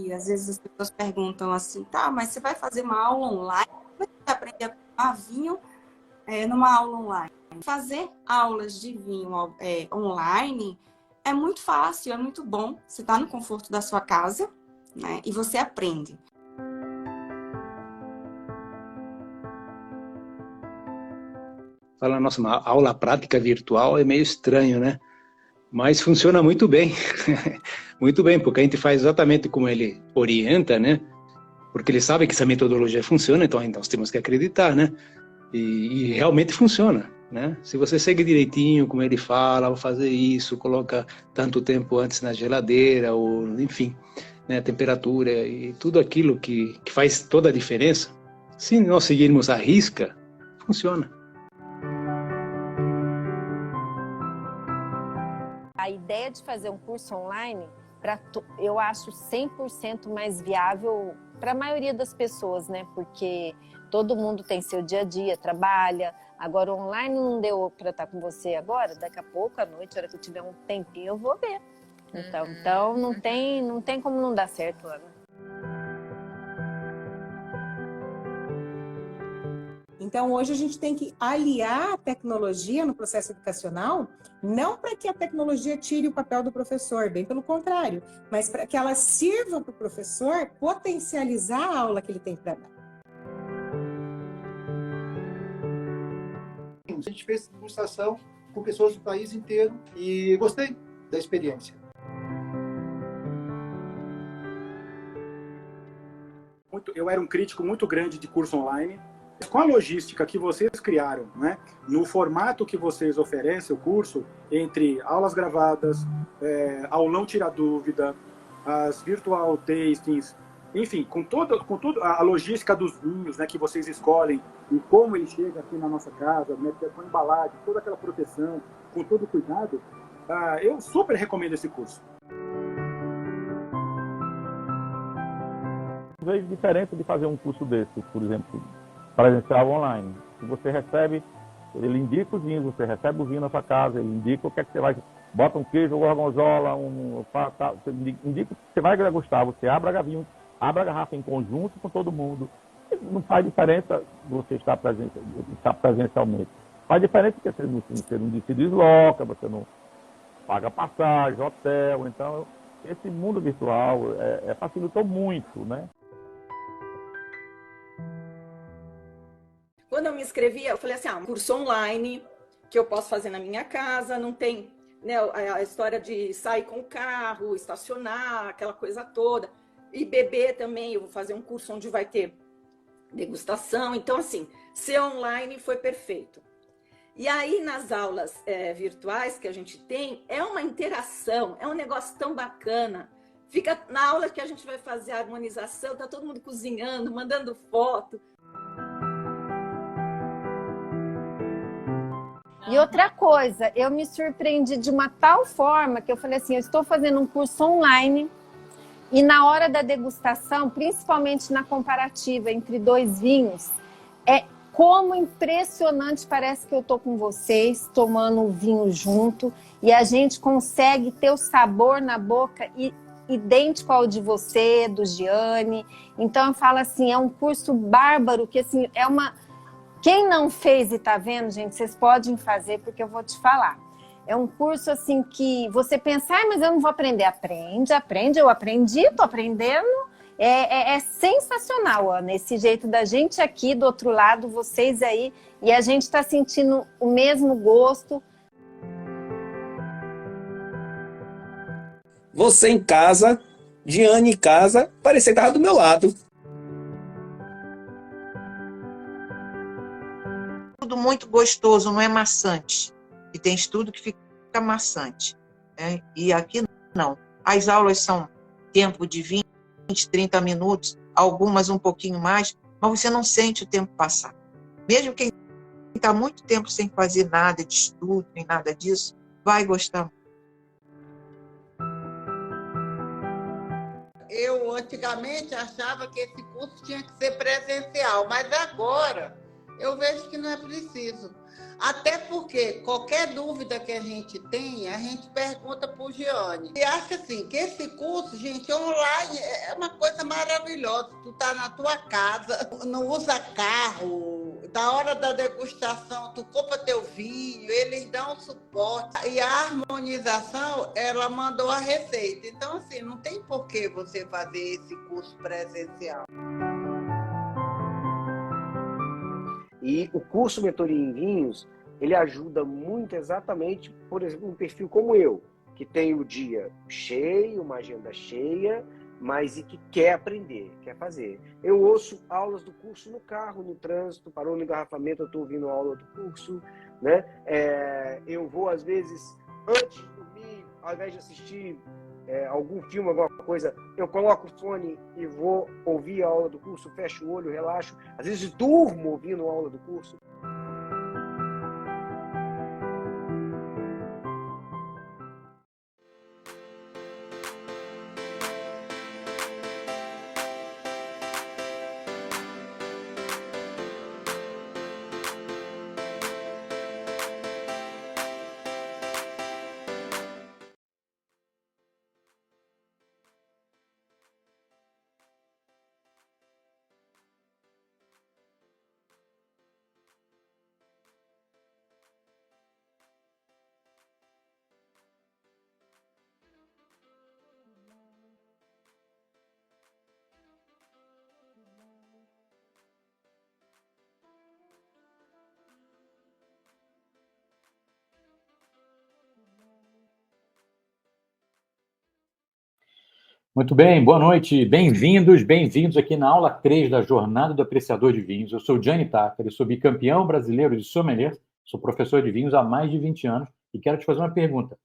que às vezes as pessoas perguntam assim, tá, mas você vai fazer uma aula online? Como é que você vai aprender a tomar vinho numa aula online? Fazer aulas de vinho online é muito fácil, é muito bom. Você está no conforto da sua casa, né? E você aprende. Fala, nossa, uma aula prática virtual é meio estranho, né? Mas funciona muito bem. Muito bem, porque a gente faz exatamente como ele orienta, né? Porque ele sabe que essa metodologia funciona, então nós temos que acreditar, né? E realmente funciona, né? Se você segue direitinho, como ele fala, vou fazer isso, coloca tanto tempo antes na geladeira, ou enfim, né? Temperatura e tudo aquilo que faz toda a diferença, se nós seguirmos à risca, funciona. A ideia de fazer um curso online, eu acho 100% mais viável para a maioria das pessoas, né? Porque todo mundo tem seu dia a dia, trabalha. Agora, online não deu para estar com você agora, daqui a pouco, à noite, na hora que eu tiver um tempinho, eu vou ver. Então não tem como não dar certo, Ana. Então, hoje a gente tem que aliar a tecnologia no processo educacional, não para que a tecnologia tire o papel do professor, bem pelo contrário, mas para que ela sirva para o professor potencializar a aula que ele tem para dar. A gente fez demonstração com pessoas do país inteiro e gostei da experiência. Eu era um crítico muito grande de curso online. Com a logística que vocês criaram, né, no formato que vocês oferecem o curso, entre aulas gravadas, aulão tira dúvida, as virtual tastings, enfim, com toda a logística dos vinhos, né, que vocês escolhem e como ele chega aqui na nossa casa, né, com a embalagem, toda aquela proteção, com todo o cuidado, eu super recomendo esse curso. Vejo diferença de fazer um curso desse, por exemplo, presencial online. Se você recebe, ele indica os vinhos, você recebe o vinho na sua casa, ele indica o que é que você vai, bota um queijo, um gorgonzola, você indica o que você vai gostar, você abre a garrafa em conjunto com todo mundo. Não faz diferença você estar presencialmente. Faz diferença porque você não se desloca, você não paga passagem, hotel. Então, esse mundo virtual facilitou muito, né? Quando eu me inscrevi, eu falei assim, um curso online que eu posso fazer na minha casa, não tem, né, a história de sair com o carro, estacionar, aquela coisa toda. E beber também, eu vou fazer um curso onde vai ter degustação. Então, assim, ser online foi perfeito. E aí, nas aulas virtuais que a gente tem, é uma interação, é um negócio tão bacana. Fica na aula que a gente vai fazer a harmonização, tá todo mundo cozinhando, mandando foto. E outra coisa, eu me surpreendi de uma tal forma que eu falei assim, eu estou fazendo um curso online e na hora da degustação, principalmente na comparativa entre dois vinhos, como impressionante, parece que eu estou com vocês, tomando o vinho junto e a gente consegue ter o sabor na boca idêntico ao de você, do Gianni. Então eu falo assim, é um curso bárbaro, que assim, quem não fez e está vendo, gente, vocês podem fazer, porque eu vou te falar. É um curso assim que você pensa, mas eu não vou aprender. Aprende, eu aprendi, estou aprendendo. É sensacional, Ana, esse jeito da gente aqui do outro lado, vocês aí, e a gente está sentindo o mesmo gosto. Você em casa, Gianni em casa, parecia que estava do meu lado. Tudo muito gostoso, não é maçante. E tem estudo que fica maçante, né? E aqui não. As aulas são tempo de 20, 30 minutos, algumas um pouquinho mais, mas você não sente o tempo passar. Mesmo quem está muito tempo sem fazer nada de estudo, nem nada disso, vai gostar. Eu antigamente achava que esse curso tinha que ser presencial, mas agora eu vejo que não é preciso. Até porque qualquer dúvida que a gente tem, a gente pergunta para o Giane. E acho assim, que esse curso, gente, online é uma coisa maravilhosa. Tu tá na tua casa, não usa carro, na hora da degustação, tu compra teu vinho, eles dão suporte. E a harmonização, ela mandou a receita. Então, assim, não tem por que você fazer esse curso presencial. E o curso Mentoria em Vinhos, ele ajuda muito exatamente, por exemplo, um perfil como eu, que tem o dia cheio, uma agenda cheia, mas e que quer aprender, quer fazer. Eu ouço aulas do curso no carro, no trânsito, parou no engarrafamento, eu estou ouvindo a aula do curso, né? Eu vou, às vezes, antes de dormir, ao invés de assistir algum filme, alguma coisa, eu coloco o fone e vou ouvir a aula do curso, fecho o olho, relaxo. Às vezes durmo ouvindo a aula do curso. Muito bem, boa noite, bem-vindos aqui na aula 3 da Jornada do Apreciador de Vinhos. Eu sou o Gianni Tacari, sou bicampeão brasileiro de sommelier, sou professor de vinhos há mais de 20 anos e quero te fazer uma pergunta.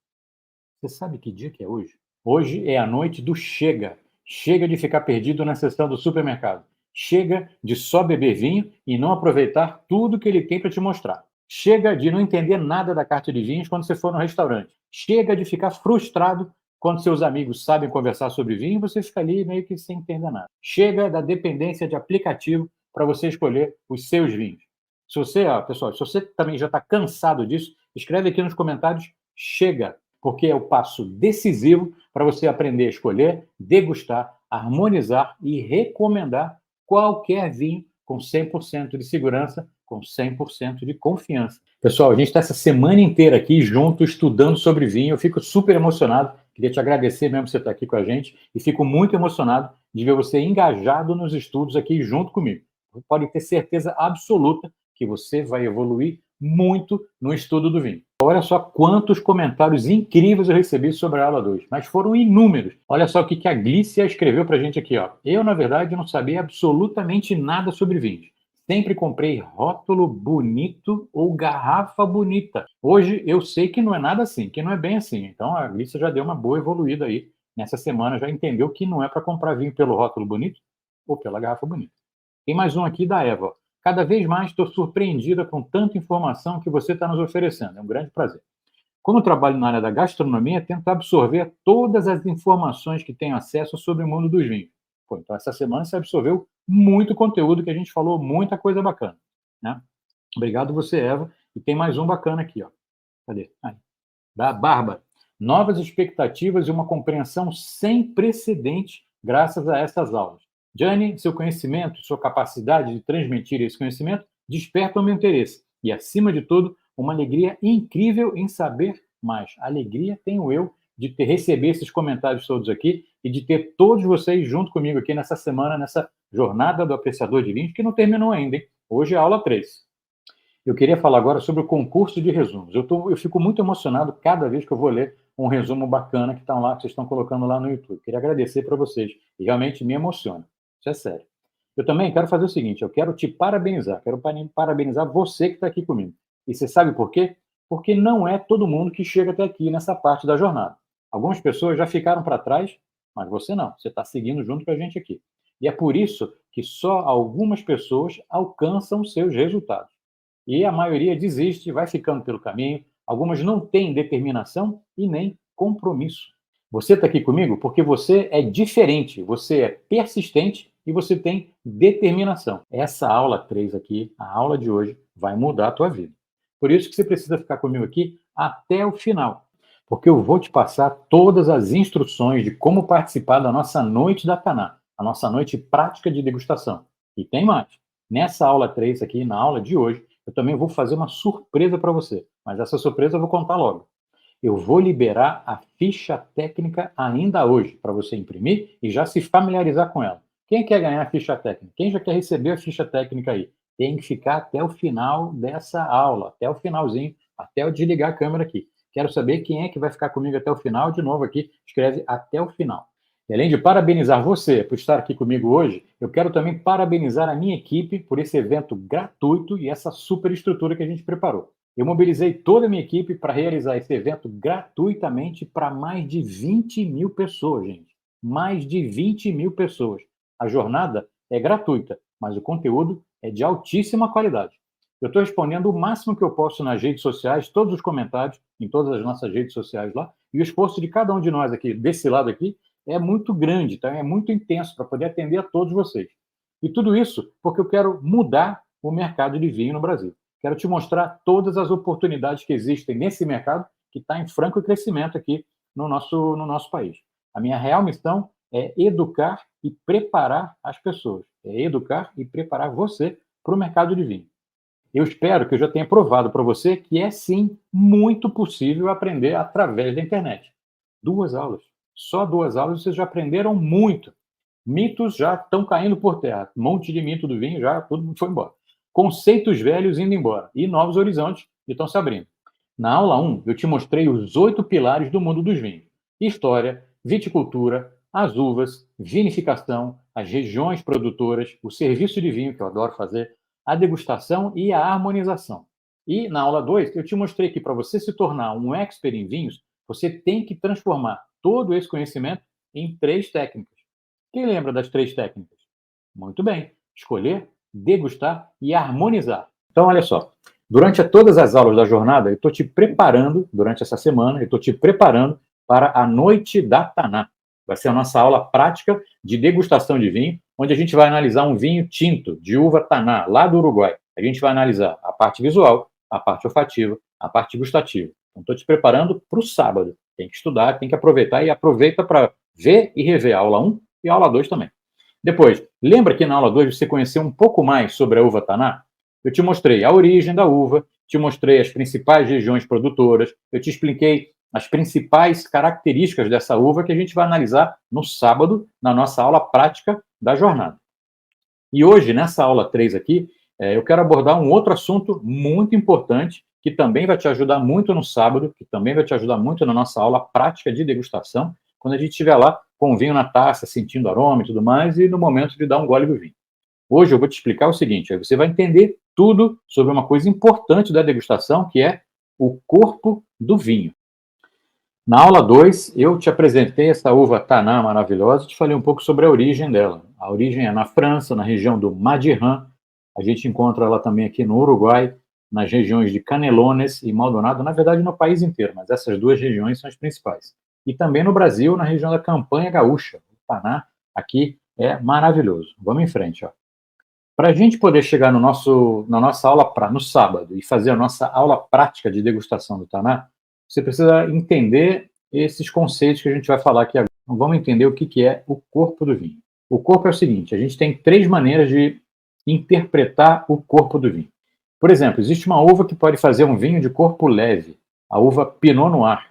Você sabe que dia que é hoje? Hoje é a noite do chega. Chega de ficar perdido na seção do supermercado. Chega de só beber vinho e não aproveitar tudo que ele tem para te mostrar. Chega de não entender nada da carta de vinhos quando você for no restaurante. Chega de ficar frustrado quando seus amigos sabem conversar sobre vinho, você fica ali meio que sem entender nada. Chega da dependência de aplicativo para você escolher os seus vinhos. Se você, pessoal, se você também já está cansado disso, escreve aqui nos comentários, chega, porque é o passo decisivo para você aprender a escolher, degustar, harmonizar e recomendar qualquer vinho com 100% de segurança, com 100% de confiança. Pessoal, a gente está essa semana inteira aqui junto, estudando sobre vinho. Eu fico super emocionado. Queria te agradecer mesmo por você estar aqui com a gente e fico muito emocionado de ver você engajado nos estudos aqui junto comigo. Pode ter certeza absoluta que você vai evoluir muito no estudo do vinho. Olha só quantos comentários incríveis eu recebi sobre a aula 2, mas foram inúmeros. Olha só o que a Glícia escreveu para a gente aqui. Eu, na verdade, não sabia absolutamente nada sobre vinhos. Sempre comprei rótulo bonito ou garrafa bonita. Hoje eu sei que não é nada assim, que não é bem assim. Então a Glícia já deu uma boa evoluída aí. Nessa semana já entendeu que não é para comprar vinho pelo rótulo bonito ou pela garrafa bonita. Tem mais um aqui da Eva. Cada vez mais estou surpreendida com tanta informação que você está nos oferecendo. É um grande prazer. Como eu trabalho na área da gastronomia, tento absorver todas as informações que tenho acesso sobre o mundo dos vinhos. Então, essa semana você absorveu muito conteúdo que a gente falou, muita coisa bacana. Né? Obrigado você, Eva. E tem mais um bacana aqui. Cadê? Aí. Da Bárbara. Novas expectativas e uma compreensão sem precedente graças a essas aulas. Gianni, seu conhecimento, sua capacidade de transmitir esse conhecimento despertam o meu interesse. E, acima de tudo, uma alegria incrível em saber mais. Alegria tenho eu de receber esses comentários todos aqui e de ter todos vocês junto comigo aqui nessa semana, nessa jornada do apreciador de vinhos, que não terminou ainda, hein? Hoje é a aula 3. Eu queria falar agora sobre o concurso de resumos. Eu fico muito emocionado cada vez que eu vou ler um resumo bacana que estão lá, que vocês estão colocando lá no YouTube. Queria agradecer para vocês. E realmente me emociona. Isso é sério. Eu também quero fazer o seguinte, eu quero te parabenizar. Quero parabenizar você que está aqui comigo. E você sabe por quê? Porque não é todo mundo que chega até aqui nessa parte da jornada. Algumas pessoas já ficaram para trás, mas você não. Você está seguindo junto com a gente aqui. E é por isso que só algumas pessoas alcançam seus resultados. E a maioria desiste, vai ficando pelo caminho. Algumas não têm determinação e nem compromisso. Você está aqui comigo porque você é diferente, você é persistente e você tem determinação. Essa aula 3 aqui, a aula de hoje, vai mudar a tua vida. Por isso que você precisa ficar comigo aqui até o final, porque eu vou te passar todas as instruções de como participar da nossa noite da Taná, a nossa noite prática de degustação. E tem mais. Nessa aula 3 aqui, na aula de hoje, eu também vou fazer uma surpresa para você, mas essa surpresa eu vou contar logo. Eu vou liberar a ficha técnica ainda hoje, para você imprimir e já se familiarizar com ela. Quem quer ganhar a ficha técnica? Quem já quer receber a ficha técnica aí? Tem que ficar até o final dessa aula, até o finalzinho, até eu desligar a câmera aqui. Quero saber quem é que vai ficar comigo até o final. De novo aqui, escreve até o final. E além de parabenizar você por estar aqui comigo hoje, eu quero também parabenizar a minha equipe por esse evento gratuito e essa super estrutura que a gente preparou. Eu mobilizei toda a minha equipe para realizar esse evento gratuitamente para mais de 20 mil pessoas, gente. Mais de 20 mil pessoas. A jornada é gratuita, mas o conteúdo é de altíssima qualidade. Eu estou respondendo o máximo que eu posso nas redes sociais, todos os comentários, em todas as nossas redes sociais lá, e o esforço de cada um de nós aqui, desse lado aqui, é muito grande, tá? É muito intenso para poder atender a todos vocês. E tudo isso porque eu quero mudar o mercado de vinho no Brasil. Quero te mostrar todas as oportunidades que existem nesse mercado que está em franco crescimento aqui no nosso país. A minha real missão é educar e preparar as pessoas. É educar e preparar você para o mercado de vinho. Eu espero que eu já tenha provado para você que é, sim, muito possível aprender através da internet. 2 aulas. Só 2 aulas vocês já aprenderam muito. Mitos já estão caindo por terra. Um monte de mito do vinho já tudo foi embora. Conceitos velhos indo embora. E novos horizontes estão se abrindo. Na aula 1, eu te mostrei os 8 pilares do mundo dos vinhos. História, viticultura, as uvas, vinificação, as regiões produtoras, o serviço de vinho, que eu adoro fazer, a degustação e a harmonização. E na aula 2, eu te mostrei que para você se tornar um expert em vinhos, você tem que transformar todo esse conhecimento em 3 técnicas. Quem lembra das 3 técnicas? Muito bem. Escolher, degustar e harmonizar. Então, olha só. Durante todas as aulas da jornada, eu estou te preparando, durante essa semana, eu estou te preparando para a Noite da Taná. Vai ser a nossa aula prática de degustação de vinho, onde a gente vai analisar um vinho tinto, de uva Taná, lá do Uruguai. A gente vai analisar a parte visual, a parte olfativa, a parte gustativa. Então, estou te preparando para o sábado. Tem que estudar, tem que aproveitar e aproveita para ver e rever a aula 1 e a aula 2 também. Depois, lembra que na aula 2 você conheceu um pouco mais sobre a uva Taná? Eu te mostrei a origem da uva, te mostrei as principais regiões produtoras, eu te expliquei as principais características dessa uva que a gente vai analisar no sábado, na nossa aula prática da jornada. E hoje, nessa aula 3 aqui, eu quero abordar um outro assunto muito importante, que também vai te ajudar muito no sábado, que também vai te ajudar muito na nossa aula prática de degustação, quando a gente estiver lá com o vinho na taça, sentindo aroma e tudo mais, e no momento de dar um gole do vinho. Hoje eu vou te explicar o seguinte, aí você vai entender tudo sobre uma coisa importante da degustação, que é o corpo do vinho. Na aula 2, eu te apresentei essa uva Taná maravilhosa e te falei um pouco sobre a origem dela. A origem é na França, na região do Madiran. A gente encontra ela também aqui no Uruguai, nas regiões de Canelones e Maldonado, na verdade no país inteiro, mas essas 2 regiões são as principais. E também no Brasil, na região da Campanha Gaúcha. O Taná aqui é maravilhoso. Vamos em frente, ó. Para a gente poder chegar na nossa aula no sábado e fazer a nossa aula prática de degustação do Taná, você precisa entender esses conceitos que a gente vai falar aqui agora. Então, vamos entender o que é o corpo do vinho. O corpo é o seguinte, a gente tem 3 maneiras de interpretar o corpo do vinho. Por exemplo, existe uma uva que pode fazer um vinho de corpo leve, a uva Pinot Noir.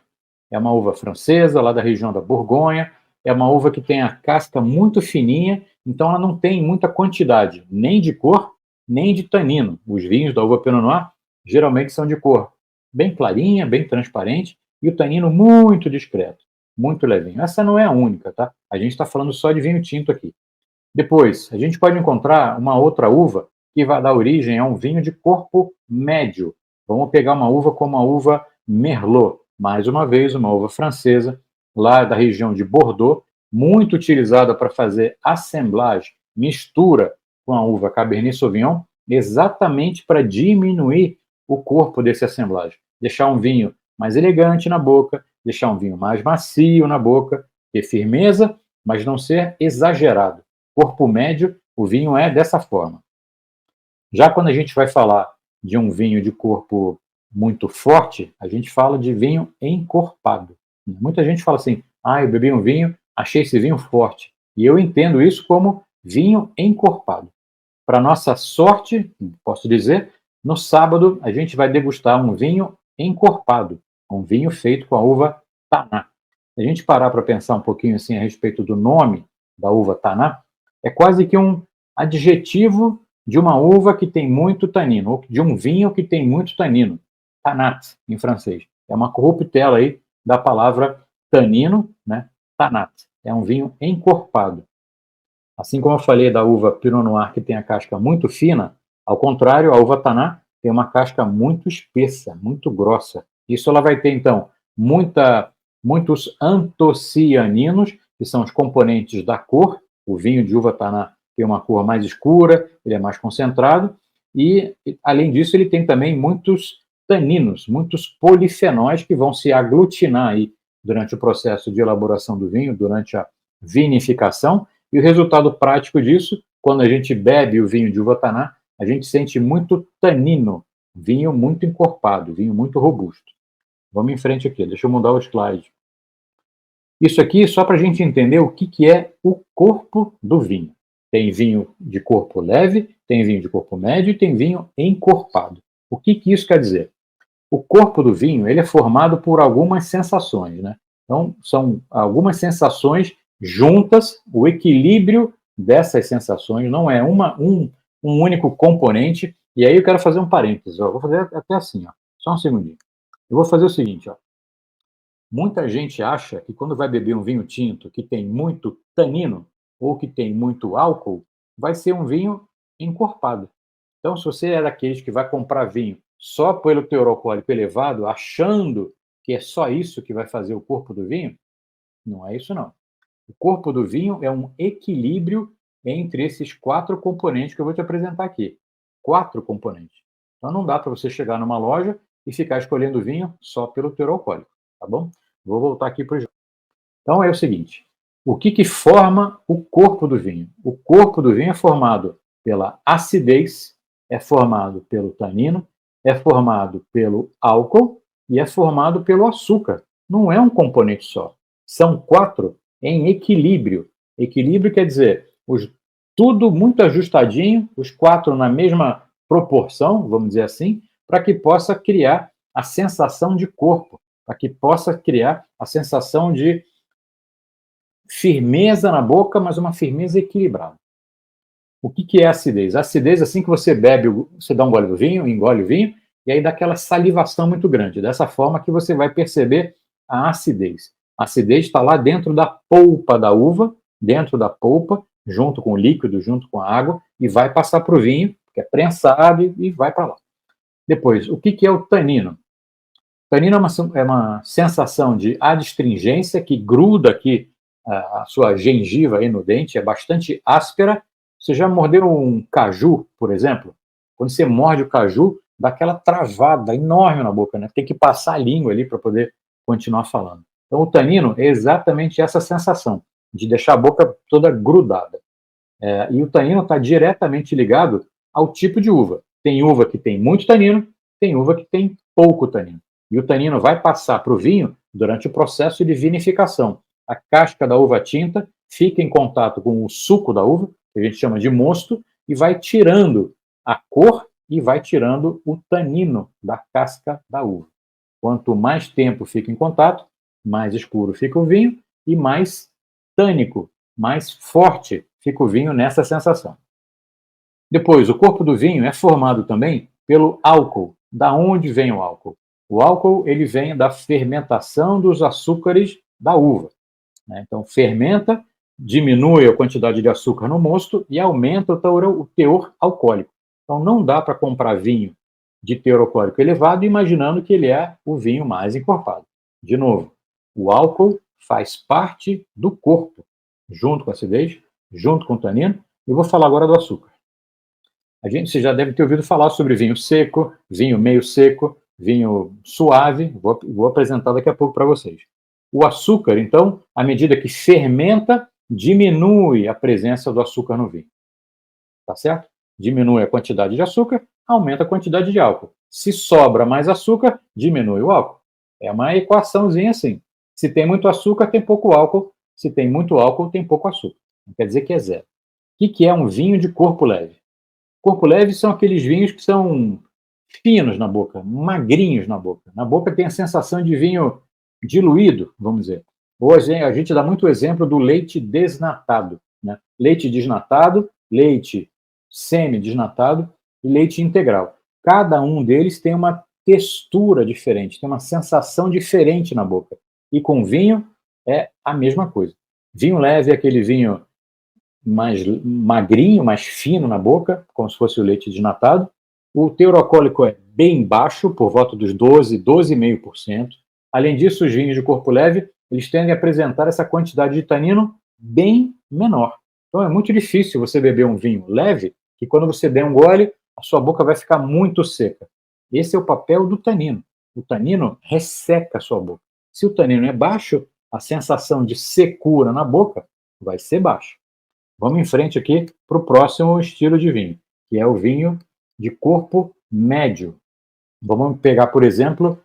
É uma uva francesa, lá da região da Borgonha, é uma uva que tem a casca muito fininha, então ela não tem muita quantidade, nem de cor, nem de tanino. Os vinhos da uva Pinot Noir geralmente são de cor bem clarinha, bem transparente, e o tanino muito discreto, muito levinho. Essa não é a única, tá? A gente está falando só de vinho tinto aqui. Depois, a gente pode encontrar uma outra uva que vai dar origem a um vinho de corpo médio. Vamos pegar uma uva como a uva Merlot, mais uma vez, uma uva francesa, lá da região de Bordeaux, muito utilizada para fazer assemblagem, mistura com a uva Cabernet Sauvignon, exatamente para diminuir o corpo desse assemblagem. Deixar um vinho mais elegante na boca, deixar um vinho mais macio na boca, ter firmeza, mas não ser exagerado. Corpo médio, o vinho é dessa forma. Já quando a gente vai falar de um vinho de corpo muito forte, a gente fala de vinho encorpado. Muita gente fala assim, eu bebi um vinho, achei esse vinho forte. E eu entendo isso como vinho encorpado. Para nossa sorte, posso dizer, no sábado a gente vai degustar um vinho encorpado, um vinho feito com a uva Taná. Se a gente parar para pensar um pouquinho assim a respeito do nome da uva Taná, é quase que um adjetivo de uma uva que tem muito tanino, ou de um vinho que tem muito tanino. Tanat, em francês. É uma corruptela aí da palavra tanino, né? Tanat. É um vinho encorpado. Assim como eu falei da uva Pinot Noir, que tem a casca muito fina, ao contrário, a uva Taná tem uma casca muito espessa, muito grossa. Isso ela vai ter, então, muitos antocianinos, que são os componentes da cor. O vinho de uva Taná tem uma cor mais escura, ele é mais concentrado, e, além disso, ele tem também muitos taninos, muitos polifenóis que vão se aglutinar aí durante o processo de elaboração do vinho, durante a vinificação, e o resultado prático disso, quando a gente bebe o vinho de uva Taná, a gente sente muito tanino, vinho muito encorpado, vinho muito robusto. Vamos em frente aqui, deixa eu mudar o slide. Isso aqui só para a gente entender o que é o corpo do vinho. Tem vinho de corpo leve, tem vinho de corpo médio e tem vinho encorpado. O que isso quer dizer? O corpo do vinho ele é formado por algumas sensações, né? Então, são algumas sensações juntas, o equilíbrio dessas sensações não é um único componente. E aí eu quero fazer um parênteses, ó. Vou fazer até assim, ó. Só um segundinho. Eu vou fazer o seguinte, ó. Muita gente acha que quando vai beber um vinho tinto que tem muito tanino ou que tem muito álcool, vai ser um vinho encorpado. Então, se você é daqueles que vai comprar vinho só pelo teor alcoólico elevado, achando que é só isso que vai fazer o corpo do vinho, não é isso não. O corpo do vinho é um equilíbrio entre esses 4 componentes que eu vou te apresentar aqui. 4 componentes. Então não dá para você chegar numa loja e ficar escolhendo vinho só pelo teor alcoólico, tá bom? Vou voltar aqui para o jogo. Então é o seguinte, o que forma o corpo do vinho? O corpo do vinho é formado pela acidez, é formado pelo tanino, é formado pelo álcool e é formado pelo açúcar. Não é um componente só. São 4 em equilíbrio. Equilíbrio quer dizer tudo muito ajustadinho, os 4 na mesma proporção, vamos dizer assim, para que possa criar a sensação de corpo, para que possa criar a sensação de firmeza na boca, mas uma firmeza equilibrada. O que é acidez? A acidez, assim que você bebe, você dá um gole do vinho, engole o vinho, e aí dá aquela salivação muito grande. Dessa forma que você vai perceber a acidez. A acidez está lá dentro da polpa da uva, dentro da polpa, junto com o líquido, junto com a água, e vai passar para o vinho, que é prensado, e vai para lá. Depois, o que é o tanino? O tanino é uma sensação de adstringência que gruda aqui a sua gengiva aí no dente, é bastante áspera. Você já mordeu um caju, por exemplo? Quando você morde o caju, dá aquela travada enorme na boca, né? Tem que passar a língua ali para poder continuar falando. Então, o tanino é exatamente essa sensação de deixar a boca toda grudada. E o tanino está diretamente ligado ao tipo de uva. Tem uva que tem muito tanino, tem uva que tem pouco tanino. E o tanino vai passar para o vinho durante o processo de vinificação. A casca da uva tinta fica em contato com o suco da uva, que a gente chama de mosto, e vai tirando a cor e vai tirando o tanino da casca da uva. Quanto mais tempo fica em contato, mais escuro fica o vinho e mais tânico, mais forte fica o vinho nessa sensação. Depois, o corpo do vinho é formado também pelo álcool. Da onde vem o álcool? O álcool ele vem da fermentação dos açúcares da uva. Então, fermenta, diminui a quantidade de açúcar no mosto e aumenta o teor alcoólico. Então, não dá para comprar vinho de teor alcoólico elevado imaginando que ele é o vinho mais encorpado. De novo, o álcool faz parte do corpo, junto com a acidez, junto com o tanino. Eu vou falar agora do açúcar. Você já deve ter ouvido falar sobre vinho seco, vinho meio seco, vinho suave. Vou apresentar daqui a pouco para vocês. O açúcar, então, à medida que fermenta, diminui a presença do açúcar no vinho. Tá certo? Diminui a quantidade de açúcar, aumenta a quantidade de álcool. Se sobra mais açúcar, diminui o álcool. É uma equaçãozinha assim. Se tem muito açúcar, tem pouco álcool. Se tem muito álcool, tem pouco açúcar. Não quer dizer que é zero. O que é um vinho de corpo leve? Corpo leve são aqueles vinhos que são finos na boca, magrinhos na boca. Na boca tem a sensação de vinho diluído, vamos dizer. Hoje a gente dá muito exemplo do leite desnatado, né? Leite desnatado, leite semi-desnatado e leite integral. Cada um deles tem uma textura diferente, tem uma sensação diferente na boca. E com vinho é a mesma coisa. Vinho leve é aquele vinho mais magrinho, mais fino na boca, como se fosse o leite desnatado. O teor alcoólico é bem baixo, por volta dos 12,5%. Além disso, os vinhos de corpo leve, eles tendem a apresentar essa quantidade de tanino bem menor. Então é muito difícil você beber um vinho leve, que quando você der um gole, a sua boca vai ficar muito seca. Esse é o papel do tanino. O tanino resseca a sua boca. Se o tanino é baixo, a sensação de secura na boca vai ser baixa. Vamos em frente aqui para o próximo estilo de vinho, que é o vinho de corpo médio. Vamos pegar, por exemplo,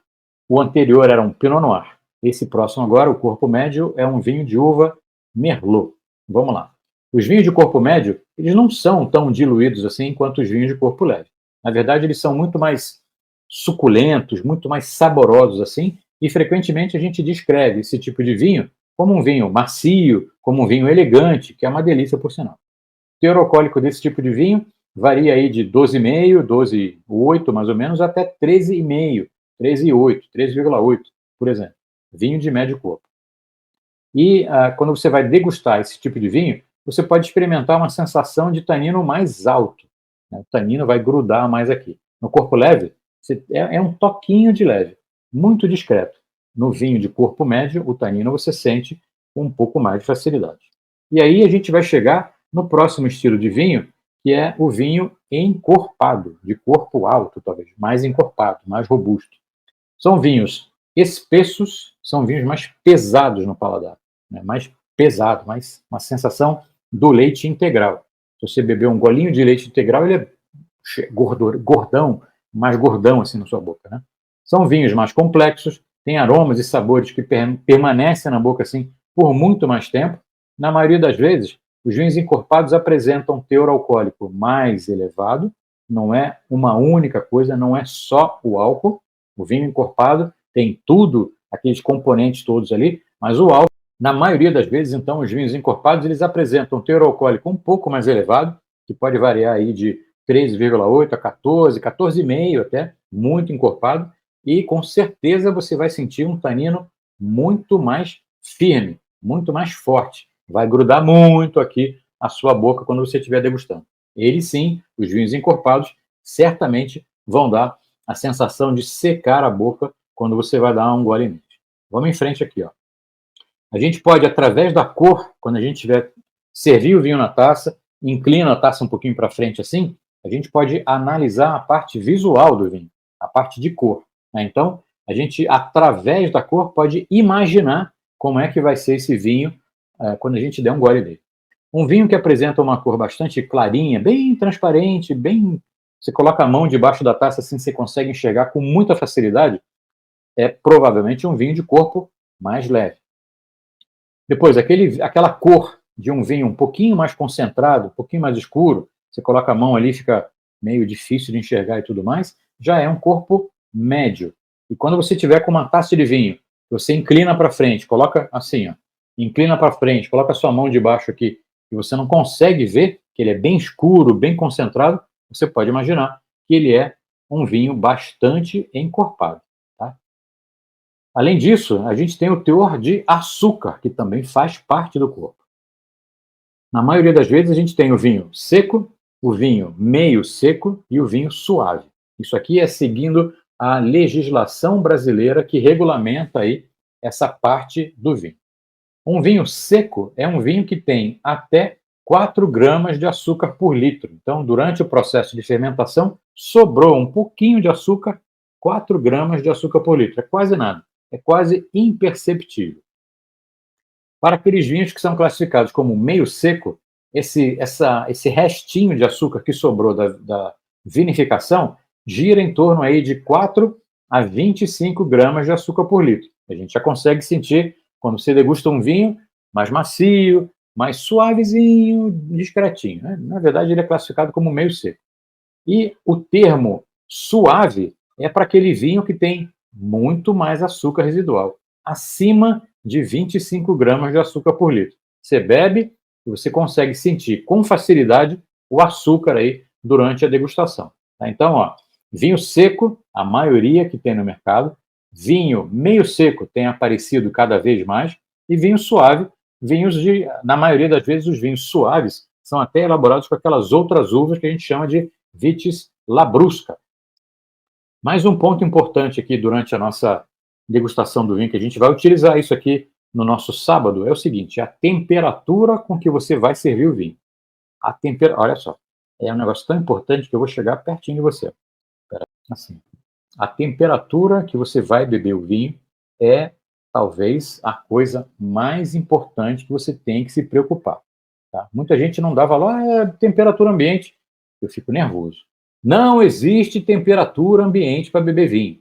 o anterior era um Pinot Noir. Esse próximo agora, o corpo médio, é um vinho de uva Merlot. Vamos lá. Os vinhos de corpo médio, eles não são tão diluídos assim quanto os vinhos de corpo leve. Na verdade, eles são muito mais suculentos, muito mais saborosos assim, e frequentemente a gente descreve esse tipo de vinho como um vinho macio, como um vinho elegante, que é uma delícia por sinal. O teor alcoólico desse tipo de vinho varia aí de 12,5, 12,8 mais ou menos, até 13,5, 13,8, 13,8, por exemplo. Vinho de médio corpo. E quando você vai degustar esse tipo de vinho, você pode experimentar uma sensação de tanino mais alto, né? O tanino vai grudar mais aqui. No corpo leve, é um toquinho de leve, muito discreto. No vinho de corpo médio, o tanino você sente com um pouco mais de facilidade. E aí a gente vai chegar no próximo estilo de vinho, que é o vinho encorpado, de corpo alto, talvez, mais encorpado, mais robusto. São vinhos espessos, são vinhos mais pesados no paladar, né? Mais pesado, mais uma sensação do leite integral. Se você beber um golinho de leite integral, ele é gordão, mais gordão assim na sua boca, né? São vinhos mais complexos, têm aromas e sabores que permanecem na boca assim por muito mais tempo. Na maioria das vezes, os vinhos encorpados apresentam teor alcoólico mais elevado, não é uma única coisa, não é só o álcool. O vinho encorpado tem tudo, aqueles componentes todos ali, mas o álcool, na maioria das vezes, então, os vinhos encorpados, eles apresentam teor alcoólico um pouco mais elevado, que pode variar aí de 13,8 a 14, 14,5 até, muito encorpado, e com certeza você vai sentir um tanino muito mais firme, muito mais forte. Vai grudar muito aqui a sua boca quando você estiver degustando. Eles sim, os vinhos encorpados, certamente vão dar a sensação de secar a boca quando você vai dar um gole neles. Vamos em frente aqui, ó. A gente pode, através da cor, quando a gente tiver servir o vinho na taça, inclina a taça um pouquinho para frente assim, a gente pode analisar a parte visual do vinho, a parte de cor, né? Então, a gente, através da cor, pode imaginar como é que vai ser esse vinho quando a gente der um gole dele. Um vinho que apresenta uma cor bastante clarinha, bem transparente, bem... Você coloca a mão debaixo da taça assim, você consegue enxergar com muita facilidade, é provavelmente um vinho de corpo mais leve. Depois, aquela cor de um vinho um pouquinho mais concentrado, um pouquinho mais escuro, você coloca a mão ali, fica meio difícil de enxergar e tudo mais, já é um corpo médio. E quando você tiver com uma taça de vinho, você inclina para frente, coloca assim, ó, inclina para frente, coloca a sua mão debaixo aqui, e você não consegue ver que ele é bem escuro, bem concentrado, você pode imaginar que ele é um vinho bastante encorpado. Tá? Além disso, a gente tem o teor de açúcar, que também faz parte do corpo. Na maioria das vezes, a gente tem o vinho seco, o vinho meio seco e o vinho suave. Isso aqui é seguindo a legislação brasileira que regulamenta aí essa parte do vinho. Um vinho seco é um vinho que tem até 4 gramas de açúcar por litro. Então, durante o processo de fermentação, sobrou um pouquinho de açúcar, 4 gramas de açúcar por litro. É quase nada. É quase imperceptível. Para aqueles vinhos que são classificados como meio seco, esse restinho de açúcar que sobrou vinificação gira em torno aí de 4 a 25 gramas de açúcar por litro. A gente já consegue sentir quando você degusta um vinho mais macio, mais suavezinho, discretinho, né? Na verdade, ele é classificado como meio seco. E o termo suave é para aquele vinho que tem muito mais açúcar residual, acima de 25 gramas de açúcar por litro. Você bebe e você consegue sentir com facilidade o açúcar aí durante a degustação. Tá? Então, ó, vinho seco, a maioria que tem no mercado, vinho meio seco tem aparecido cada vez mais, e vinho suave, na maioria das vezes, os vinhos suaves são até elaborados com aquelas outras uvas que a gente chama de vitis labrusca. Mais um ponto importante aqui durante a nossa degustação do vinho, que a gente vai utilizar isso aqui no nosso sábado, é o seguinte: a temperatura com que você vai servir o vinho. Olha só, é um negócio tão importante que eu vou chegar pertinho de você. Assim. A temperatura que você vai beber o vinho é talvez a coisa mais importante que você tem que se preocupar. Tá? Muita gente não dá valor à temperatura ambiente. Eu fico nervoso. Não existe temperatura ambiente para beber vinho.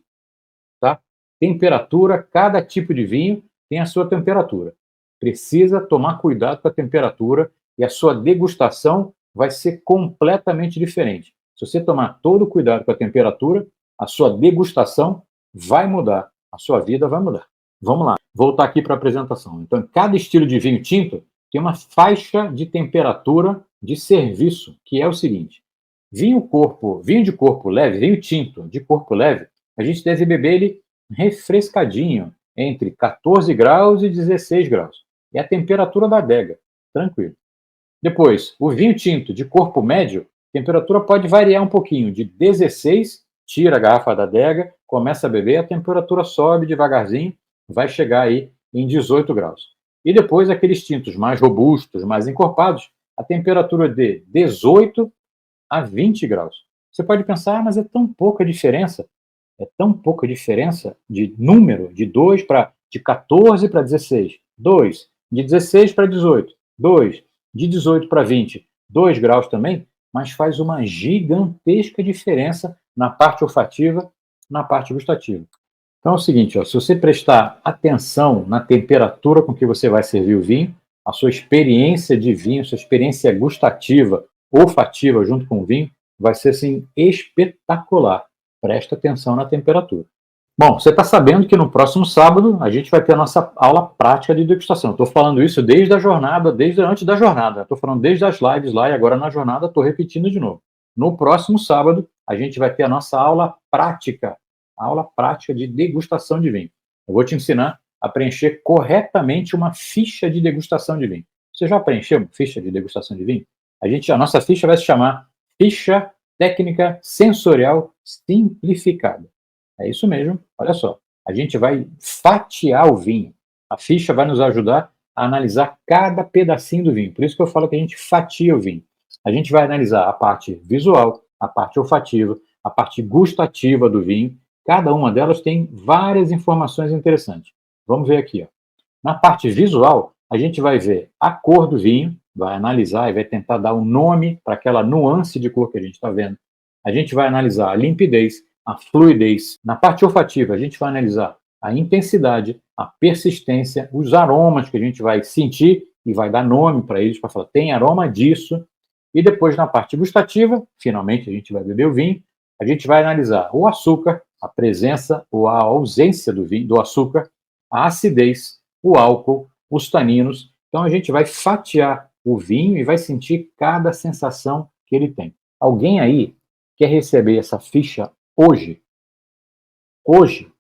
Tá? Temperatura, cada tipo de vinho tem a sua temperatura. Precisa tomar cuidado com a temperatura e a sua degustação vai ser completamente diferente. Se você tomar todo o cuidado com a temperatura, a sua degustação vai mudar, a sua vida vai mudar. Vamos lá, voltar aqui para a apresentação. Então, cada estilo de vinho tinto tem uma faixa de temperatura de serviço, que é o seguinte: vinho de corpo leve, vinho tinto de corpo leve, a gente deve beber ele refrescadinho, entre 14 graus e 16 graus. É a temperatura da adega, tranquilo. Depois, o vinho tinto de corpo médio, a temperatura pode variar um pouquinho, de 16, tira a garrafa da adega, começa a beber, a temperatura sobe devagarzinho, vai chegar aí em 18 graus. E depois, aqueles tintos mais robustos, mais encorpados, a temperatura de 18 a 20 graus. Você pode pensar, mas é tão pouca diferença. É tão pouca diferença de número, de 14 para 16, 2, de 16 para 18, 2, de 18 para 20, 2 graus também, mas faz uma gigantesca diferença na parte olfativa, na parte gustativa. Então é o seguinte, ó, se você prestar atenção na temperatura com que você vai servir o vinho, a sua experiência de vinho, sua experiência gustativa, olfativa junto com o vinho, vai ser assim espetacular. Presta atenção na temperatura. Bom, você está sabendo que no próximo sábado a gente vai ter a nossa aula prática de degustação. Estou falando isso desde a jornada, desde antes da jornada. Estou falando desde as lives lá e agora na jornada estou repetindo de novo. No próximo sábado a gente vai ter a nossa aula prática de degustação de vinho. Eu vou te ensinar a preencher corretamente uma ficha de degustação de vinho. Você já preencheu uma ficha de degustação de vinho? A nossa ficha vai se chamar Ficha Técnica Sensorial Simplificada. É isso mesmo, olha só. A gente vai fatiar o vinho. A ficha vai nos ajudar a analisar cada pedacinho do vinho. Por isso que eu falo que a gente fatia o vinho. A gente vai analisar a parte visual, a parte olfativa, a parte gustativa do vinho. Cada uma delas tem várias informações interessantes. Vamos ver aqui, ó. Na parte visual, a gente vai ver a cor do vinho, vai analisar e vai tentar dar um nome para aquela nuance de cor que a gente está vendo. A gente vai analisar a limpidez, a fluidez. Na parte olfativa, a gente vai analisar a intensidade, a persistência, os aromas que a gente vai sentir e vai dar nome para eles, para falar, tem aroma disso. E depois, na parte gustativa, finalmente a gente vai beber o vinho, a gente vai analisar o açúcar, a presença ou a ausência do açúcar, a acidez, o álcool, os taninos. Então, a gente vai fatiar o vinho e vai sentir cada sensação que ele tem. Alguém aí quer receber essa ficha hoje? Hoje.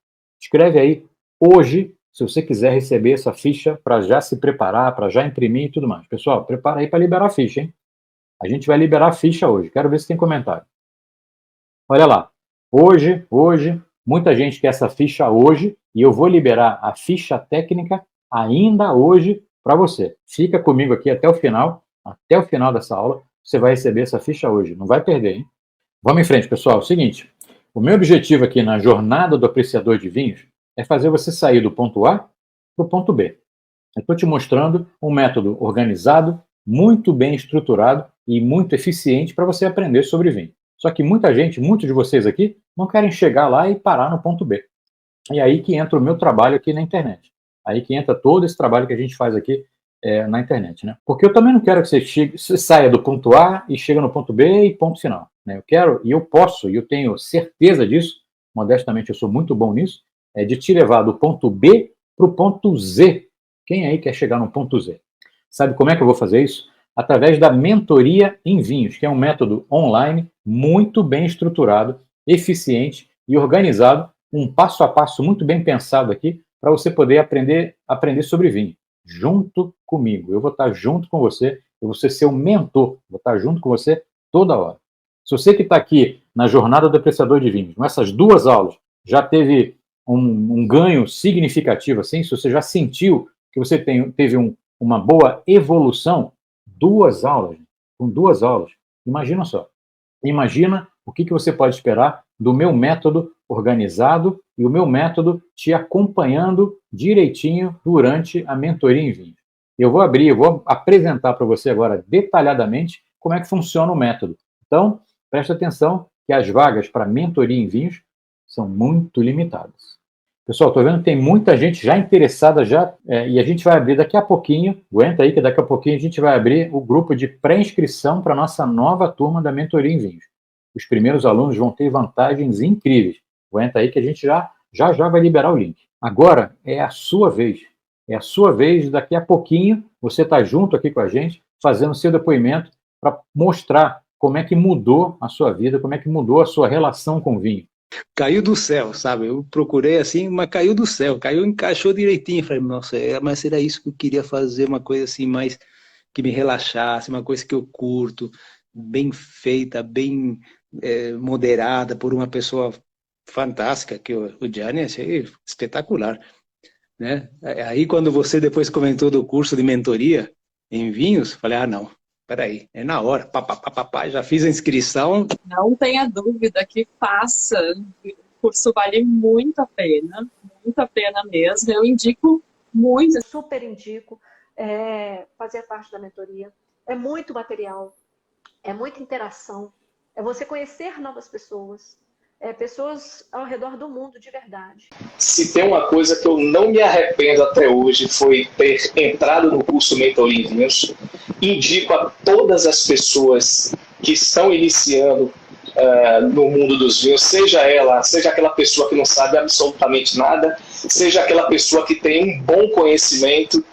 Escreve aí, hoje, se você quiser receber essa ficha para já se preparar, para já imprimir e tudo mais. Pessoal, prepara aí para liberar a ficha, hein? A gente vai liberar a ficha hoje. Quero ver se tem comentário. Olha lá. Hoje, muita gente quer essa ficha hoje e eu vou liberar a ficha técnica ainda hoje para você. Fica comigo aqui até o final dessa aula, você vai receber essa ficha hoje. Não vai perder, hein? Vamos em frente, pessoal. É o seguinte, o meu objetivo aqui na jornada do apreciador de vinhos é fazer você sair do ponto A para o ponto B. Eu estou te mostrando um método organizado, muito bem estruturado e muito eficiente para você aprender sobre vinho. Só que muita gente, muitos de vocês aqui, não querem chegar lá e parar no ponto B. E aí que entra o meu trabalho aqui na internet. Aí que entra todo esse trabalho que a gente faz aqui na internet, né? Porque eu também não quero que você saia do ponto A e chega no ponto B e ponto final, né? Eu quero, e eu posso, e eu tenho certeza disso, modestamente eu sou muito bom nisso, de te levar do ponto B para o ponto Z. Quem aí quer chegar no ponto Z? Sabe como é que eu vou fazer isso? Através da mentoria em vinhos, que é um método online muito bem estruturado, eficiente e organizado, um passo a passo muito bem pensado aqui, para você poder aprender sobre vinho, junto comigo. Eu vou estar junto com você, eu vou ser seu mentor, vou estar junto com você toda hora. Se você que está aqui na jornada do apreciador de vinhos, nessas 2 aulas, já teve um ganho significativo, assim, se você já sentiu que você teve uma boa evolução, 2 aulas, com 2 aulas, imagina só. Imagina o que você pode esperar do meu método organizado e o meu método te acompanhando direitinho durante a mentoria em vinho. Eu vou apresentar para você agora detalhadamente como é que funciona o método. Então, presta atenção que as vagas para mentoria em vinhos são muito limitadas. Pessoal, estou vendo que tem muita gente já interessada e a gente vai abrir daqui a pouquinho, aguenta aí que daqui a pouquinho a gente vai abrir o grupo de pré-inscrição para a nossa nova turma da mentoria em vinhos. Os primeiros alunos vão ter vantagens incríveis. Aguenta aí que a gente já vai liberar o link. Agora é a sua vez. É a sua vez, daqui a pouquinho, você está junto aqui com a gente, fazendo seu depoimento para mostrar como é que mudou a sua vida, como é que mudou a sua relação com o vinho. Caiu do céu, sabe? Eu procurei assim, mas caiu do céu, encaixou direitinho. Falei, nossa, mas era isso que eu queria fazer, uma coisa assim mais que me relaxasse, uma coisa que eu curto, bem feita, bem moderada por uma pessoa fantástica, que o Gianni é espetacular, né? Aí quando você depois comentou do curso de mentoria em vinhos, falei, não, peraí, é na hora, já fiz a inscrição. Não tenha dúvida que faça, o curso vale muito a pena mesmo, eu indico muito. Super indico fazer parte da mentoria, é muito material, é muita interação, é você conhecer novas pessoas, pessoas ao redor do mundo de verdade. Se tem uma coisa que eu não me arrependo até hoje foi ter entrado no curso Mentoria em Vinhos. Indico a todas as pessoas que estão iniciando no mundo dos vinhos, seja aquela pessoa que não sabe absolutamente nada, seja aquela pessoa que tem um bom conhecimento,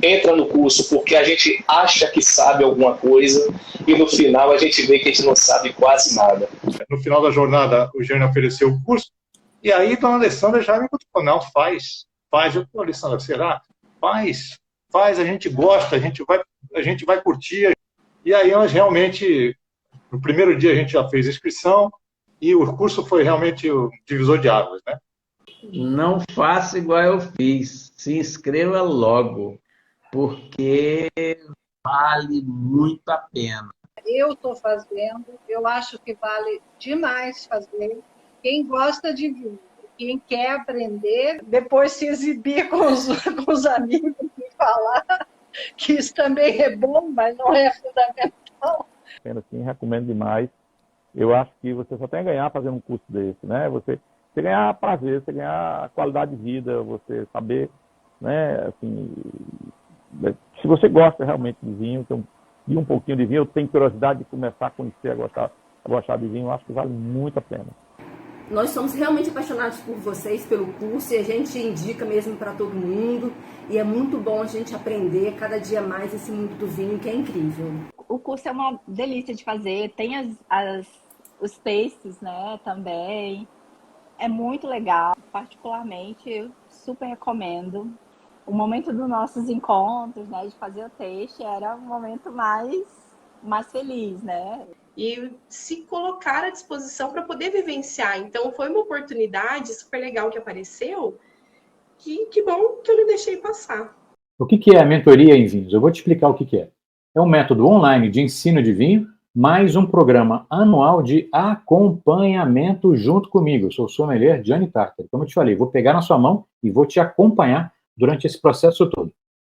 entra no curso porque a gente acha que sabe alguma coisa e no final a gente vê que a gente não sabe quase nada. No final da jornada, o Gianni ofereceu o curso e aí dona Alessandra já me falou, não, faz. Eu falei, Alessandra, será? Faz, a gente gosta, a gente vai curtir. E aí nós realmente, no primeiro dia a gente já fez inscrição e o curso foi realmente o divisor de águas, né? Não faça igual eu fiz, se inscreva logo, porque vale muito a pena. Eu estou fazendo, eu acho que vale demais fazer. Quem gosta de vinho, quem quer aprender, depois se exibir com os amigos e falar que isso também é bom, mas não é fundamental. Sim, recomendo demais. Eu acho que você só tem a ganhar fazendo um curso desse, né? Você ganhar prazer, você ganhar qualidade de vida, você saber, né, assim, se você gosta realmente de vinho, e um pouquinho de vinho, eu tenho curiosidade de começar a conhecer, a gostar de vinho, eu acho que vale muito a pena. Nós somos realmente apaixonados por vocês, pelo curso, e a gente indica mesmo para todo mundo. E é muito bom a gente aprender cada dia mais esse mundo do vinho, que é incrível. O curso é uma delícia de fazer, tem os tastes, né, também. É muito legal, particularmente, eu super recomendo. O momento dos nossos encontros, né, de fazer o taste, era um momento mais feliz, né? E se colocar à disposição para poder vivenciar. Então, foi uma oportunidade super legal que apareceu, que bom que eu não deixei passar. O que é a mentoria em vinhos? Eu vou te explicar o que é. É um método online de ensino de vinho, mais um programa anual de acompanhamento junto comigo. Eu sou o sommelier Gianni Tartari. Como eu te falei, vou pegar na sua mão e vou te acompanhar durante esse processo todo.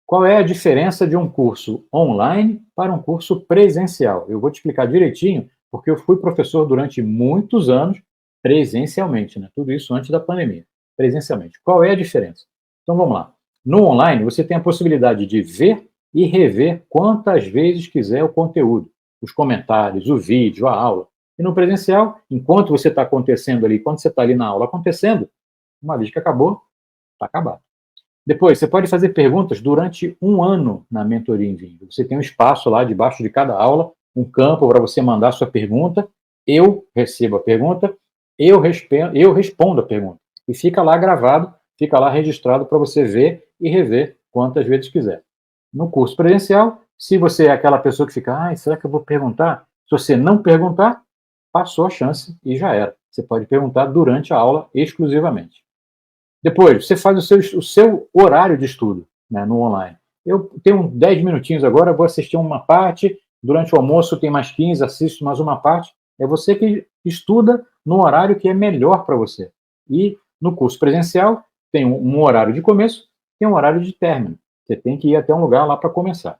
Qual é a diferença de um curso online para um curso presencial? Eu vou te explicar direitinho, porque eu fui professor durante muitos anos presencialmente, né? Tudo isso antes da pandemia, presencialmente. Qual é a diferença? Então vamos lá. No online, você tem a possibilidade de ver e rever quantas vezes quiser o conteúdo, os comentários, o vídeo, a aula. E no presencial, enquanto você está acontecendo ali, quando você está ali na aula acontecendo, uma vez que acabou, está acabado. Depois, você pode fazer perguntas durante um ano na mentoria em vídeo. Você tem um espaço lá debaixo de cada aula, um campo para você mandar a sua pergunta, eu recebo a pergunta, eu respondo a pergunta. E fica lá gravado, fica lá registrado para você ver e rever quantas vezes quiser. No curso presencial, se você é aquela pessoa que fica, será que eu vou perguntar? Se você não perguntar, passou a chance e já era. Você pode perguntar durante a aula exclusivamente. Depois, você faz o seu horário de estudo, né, no online. Eu tenho 10 minutinhos agora, vou assistir uma parte, durante o almoço tem mais 15, assisto mais uma parte. É você que estuda no horário que é melhor para você. E no curso presencial, tem um horário de começo, tem um horário de término. Você tem que ir até um lugar lá para começar.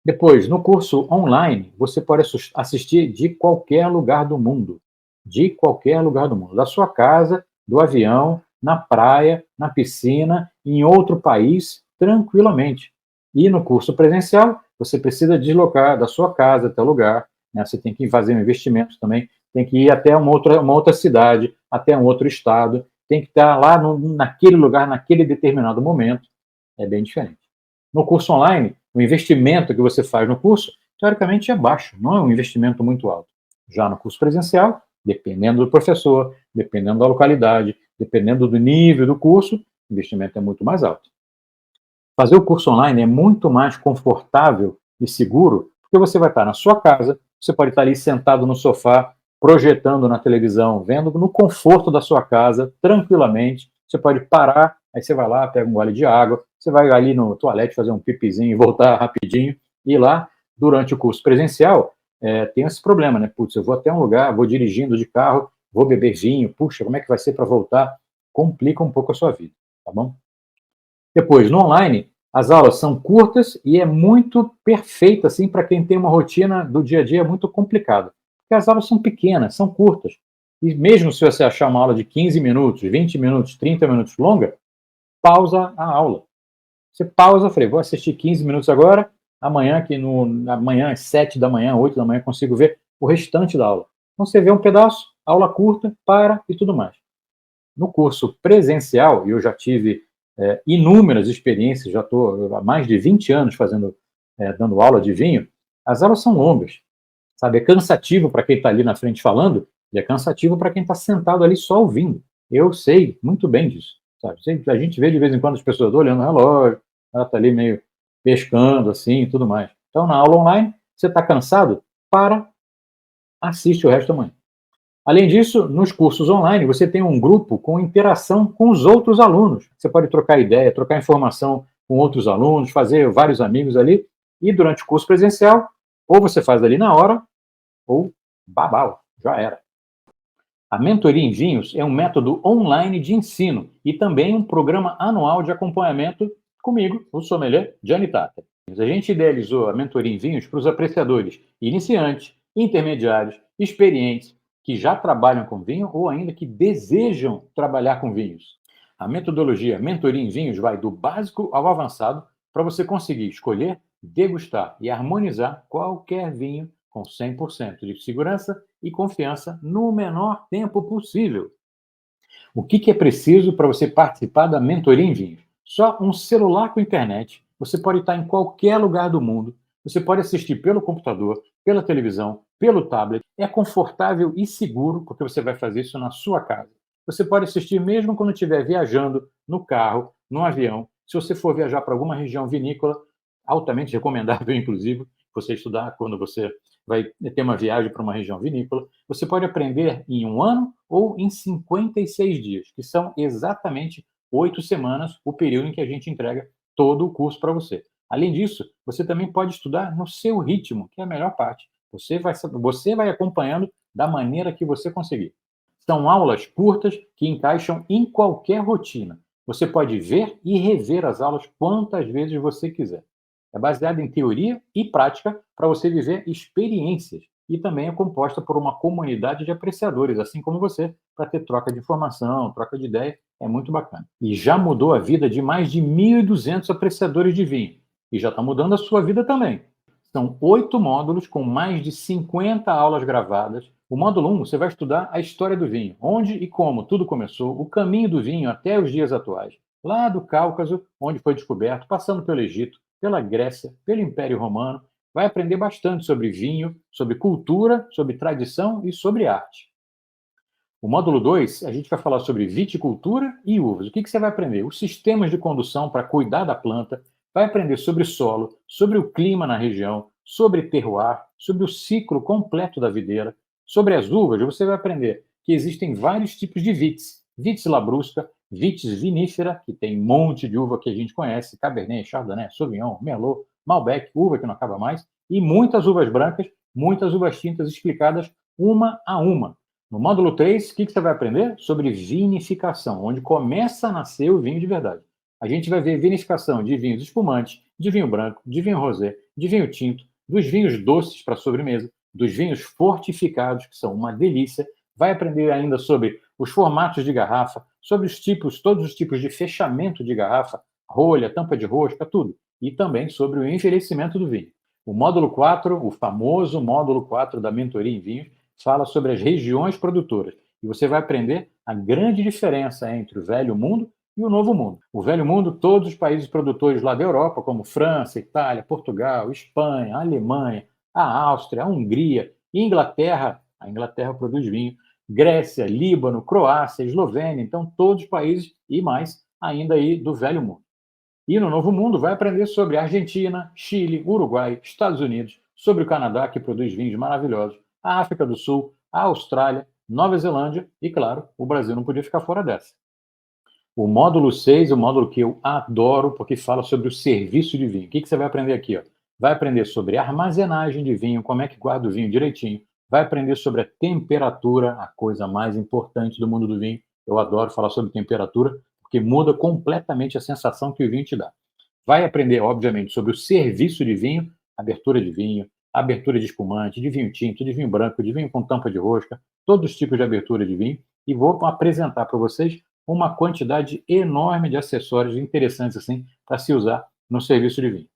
Depois, no curso online, você pode assistir de qualquer lugar do mundo. De qualquer lugar do mundo. Da sua casa, do avião, na praia, na piscina, em outro país, tranquilamente. E no curso presencial, você precisa deslocar da sua casa até o lugar, né? Você tem que fazer um investimento também, tem que ir até uma outra cidade, até um outro estado, tem que estar lá naquele lugar, naquele determinado momento. É bem diferente. No curso online, o investimento que você faz no curso, teoricamente, é baixo, não é um investimento muito alto. Já no curso presencial, dependendo do professor, dependendo da localidade, dependendo do nível do curso, o investimento é muito mais alto. Fazer o curso online é muito mais confortável e seguro, porque você vai estar na sua casa, você pode estar ali sentado no sofá, projetando na televisão, vendo no conforto da sua casa, tranquilamente. Você pode parar, aí você vai lá, pega um gole de água, você vai ali no toalete fazer um pipizinho e voltar rapidinho. E lá, durante o curso presencial, tem esse problema, né? Putz, eu vou até um lugar, vou dirigindo de carro, vou beber vinho, puxa, como é que vai ser para voltar? Complica um pouco a sua vida, tá bom? Depois, no online, as aulas são curtas e é muito perfeita, assim, para quem tem uma rotina do dia a dia muito complicada. Porque as aulas são pequenas, são curtas. E mesmo se você achar uma aula de 15 minutos, 20 minutos, 30 minutos longa, pausa a aula. Você pausa, falei, vou assistir 15 minutos agora, amanhã, amanhã às 7 da manhã, 8 da manhã, consigo ver o restante da aula. Então você vê um pedaço, aula curta, para e tudo mais. No curso presencial, e eu já tive inúmeras experiências, já estou há mais de 20 anos dando aula de vinho, as aulas são longas, sabe? É cansativo para quem está ali na frente falando, e é cansativo para quem está sentado ali só ouvindo. Eu sei muito bem disso, sabe? A gente vê de vez em quando as pessoas olhando no relógio, ela está ali meio pescando assim e tudo mais. Então, na aula online, você está cansado? Assiste o resto da manhã. Além disso, nos cursos online, você tem um grupo com interação com os outros alunos. Você pode trocar ideia, trocar informação com outros alunos, fazer vários amigos ali. E durante o curso presencial, ou você faz ali na hora, ou babau, já era. A mentoria em vinhos é um método online de ensino e também um programa anual de acompanhamento comigo, o sommelier Gianni Tata. A gente idealizou a mentoria em vinhos para os apreciadores iniciantes, intermediários, experientes, que já trabalham com vinho ou ainda que desejam trabalhar com vinhos. A metodologia Mentoria em Vinhos vai do básico ao avançado para você conseguir escolher, degustar e harmonizar qualquer vinho com 100% de segurança e confiança no menor tempo possível. O que é preciso para você participar da Mentoria em Vinhos? Só um celular com internet. Você pode estar em qualquer lugar do mundo. Você pode assistir pelo computador, pela televisão, pelo tablet. É confortável e seguro, porque você vai fazer isso na sua casa. Você pode assistir mesmo quando estiver viajando, no carro, no avião. Se você for viajar para alguma região vinícola, altamente recomendável, inclusive, você estudar quando você vai ter uma viagem para uma região vinícola. Você pode aprender em 1 ano ou em 56 dias, que são exatamente 8 semanas, o período em que a gente entrega todo o curso para você. Além disso, você também pode estudar no seu ritmo, que é a melhor parte. Você vai acompanhando da maneira que você conseguir. São aulas curtas que encaixam em qualquer rotina. Você pode ver e rever as aulas quantas vezes você quiser. É baseado em teoria e prática para você viver experiências. e também é composta por uma comunidade de apreciadores, assim como você, para ter troca de informação, troca de ideia, é muito bacana. E já mudou a vida de mais de 1.200 apreciadores de vinho, e já está mudando a sua vida também. São 8 módulos com mais de 50 aulas gravadas. O módulo 1, você vai estudar a história do vinho, onde e como tudo começou, o caminho do vinho até os dias atuais, lá do Cáucaso, onde foi descoberto, passando pelo Egito, pela Grécia, pelo Império Romano. Vai aprender bastante sobre vinho, sobre cultura, sobre tradição e sobre arte. O módulo 2, a gente vai falar sobre viticultura e uvas. O que você vai aprender? Os sistemas de condução para cuidar da planta, vai aprender sobre solo, sobre o clima na região, sobre terroir, sobre o ciclo completo da videira. Sobre as uvas, você vai aprender que existem vários tipos de vites. Vites labrusca, vites vinífera, que tem um monte de uva que a gente conhece, Cabernet, Chardonnay, Sauvignon, Merlot, Malbec, uva que não acaba mais, e muitas uvas brancas, muitas uvas tintas explicadas uma a uma. No módulo 3, o que você vai aprender? Sobre vinificação, onde começa a nascer o vinho de verdade. A gente vai ver vinificação de vinhos espumantes, de vinho branco, de vinho rosé, de vinho tinto, dos vinhos doces para sobremesa, dos vinhos fortificados, que são uma delícia. Vai aprender ainda sobre os formatos de garrafa, sobre os tipos, todos os tipos de fechamento de garrafa, rolha, tampa de rosca, tudo. E também sobre o envelhecimento do vinho. O módulo 4, o famoso módulo 4 da mentoria em vinhos, fala sobre as regiões produtoras. E você vai aprender a grande diferença entre o Velho Mundo e o Novo Mundo. O Velho Mundo, todos os países produtores lá da Europa, como França, Itália, Portugal, Espanha, Alemanha, a Áustria, a Hungria, Inglaterra, a Inglaterra produz vinho, Grécia, Líbano, Croácia, Eslovênia, então todos os países e mais ainda aí do Velho Mundo. E no Novo Mundo vai aprender sobre Argentina, Chile, Uruguai, Estados Unidos, sobre o Canadá, que produz vinhos maravilhosos, a África do Sul, a Austrália, Nova Zelândia e, claro, o Brasil não podia ficar fora dessa. O módulo 6 é o módulo que eu adoro, porque fala sobre o serviço de vinho. O que você vai aprender aqui? Vai aprender sobre armazenagem de vinho, como é que guarda o vinho direitinho. Vai aprender sobre a temperatura, a coisa mais importante do mundo do vinho. Eu adoro falar sobre temperatura, porque muda completamente a sensação que o vinho te dá. Vai aprender, obviamente, sobre o serviço de vinho, abertura de vinho, abertura de espumante, de vinho tinto, de vinho branco, de vinho com tampa de rosca, todos os tipos de abertura de vinho. E vou apresentar para vocês uma quantidade enorme de acessórios interessantes assim para se usar no serviço de vinho.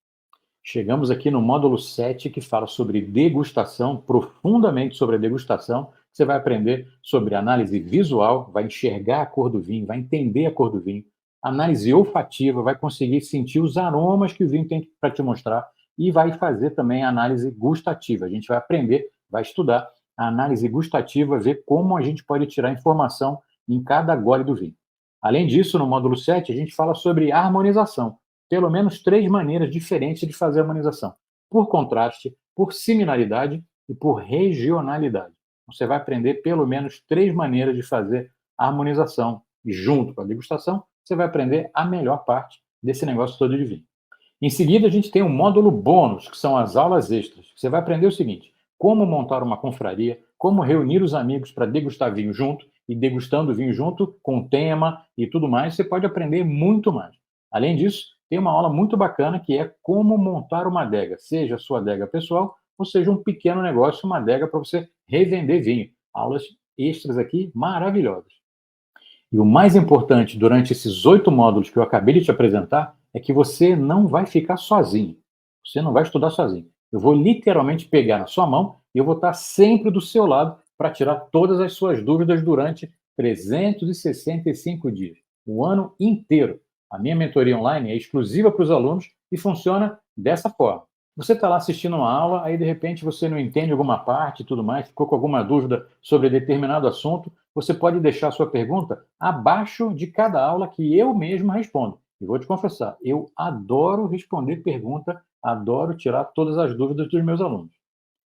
Chegamos aqui no módulo 7, que fala sobre degustação, profundamente sobre a degustação. Você vai aprender sobre análise visual, vai enxergar a cor do vinho, vai entender a cor do vinho. Análise olfativa, vai conseguir sentir os aromas que o vinho tem para te mostrar. E vai fazer também a análise gustativa. A gente vai aprender, vai estudar a análise gustativa, ver como a gente pode tirar informação em cada gole do vinho. Além disso, no módulo 7, a gente fala sobre harmonização. Pelo menos 3 maneiras diferentes de fazer harmonização. Por contraste, por similaridade e por regionalidade. Você vai aprender pelo menos 3 maneiras de fazer a harmonização. E junto com a degustação, você vai aprender a melhor parte desse negócio todo de vinho. Em seguida, a gente tem um módulo bônus, que são as aulas extras. Você vai aprender o seguinte: como montar uma confraria, como reunir os amigos para degustar vinho junto, e degustando vinho junto, com tema e tudo mais, você pode aprender muito mais. Além disso, tem uma aula muito bacana que é como montar uma adega, seja a sua adega pessoal, ou seja um pequeno negócio, uma adega para você revender vinho. Aulas extras aqui maravilhosas. E o mais importante durante esses 8 módulos que eu acabei de te apresentar é que você não vai ficar sozinho. Você não vai estudar sozinho. Eu vou literalmente pegar na sua mão e eu vou estar sempre do seu lado para tirar todas as suas dúvidas durante 365 dias, o ano inteiro. A minha mentoria online é exclusiva para os alunos e funciona dessa forma. Você está lá assistindo uma aula, aí de repente você não entende alguma parte e tudo mais, ficou com alguma dúvida sobre determinado assunto, você pode deixar a sua pergunta abaixo de cada aula que eu mesmo respondo. E vou te confessar, eu adoro responder pergunta, adoro tirar todas as dúvidas dos meus alunos.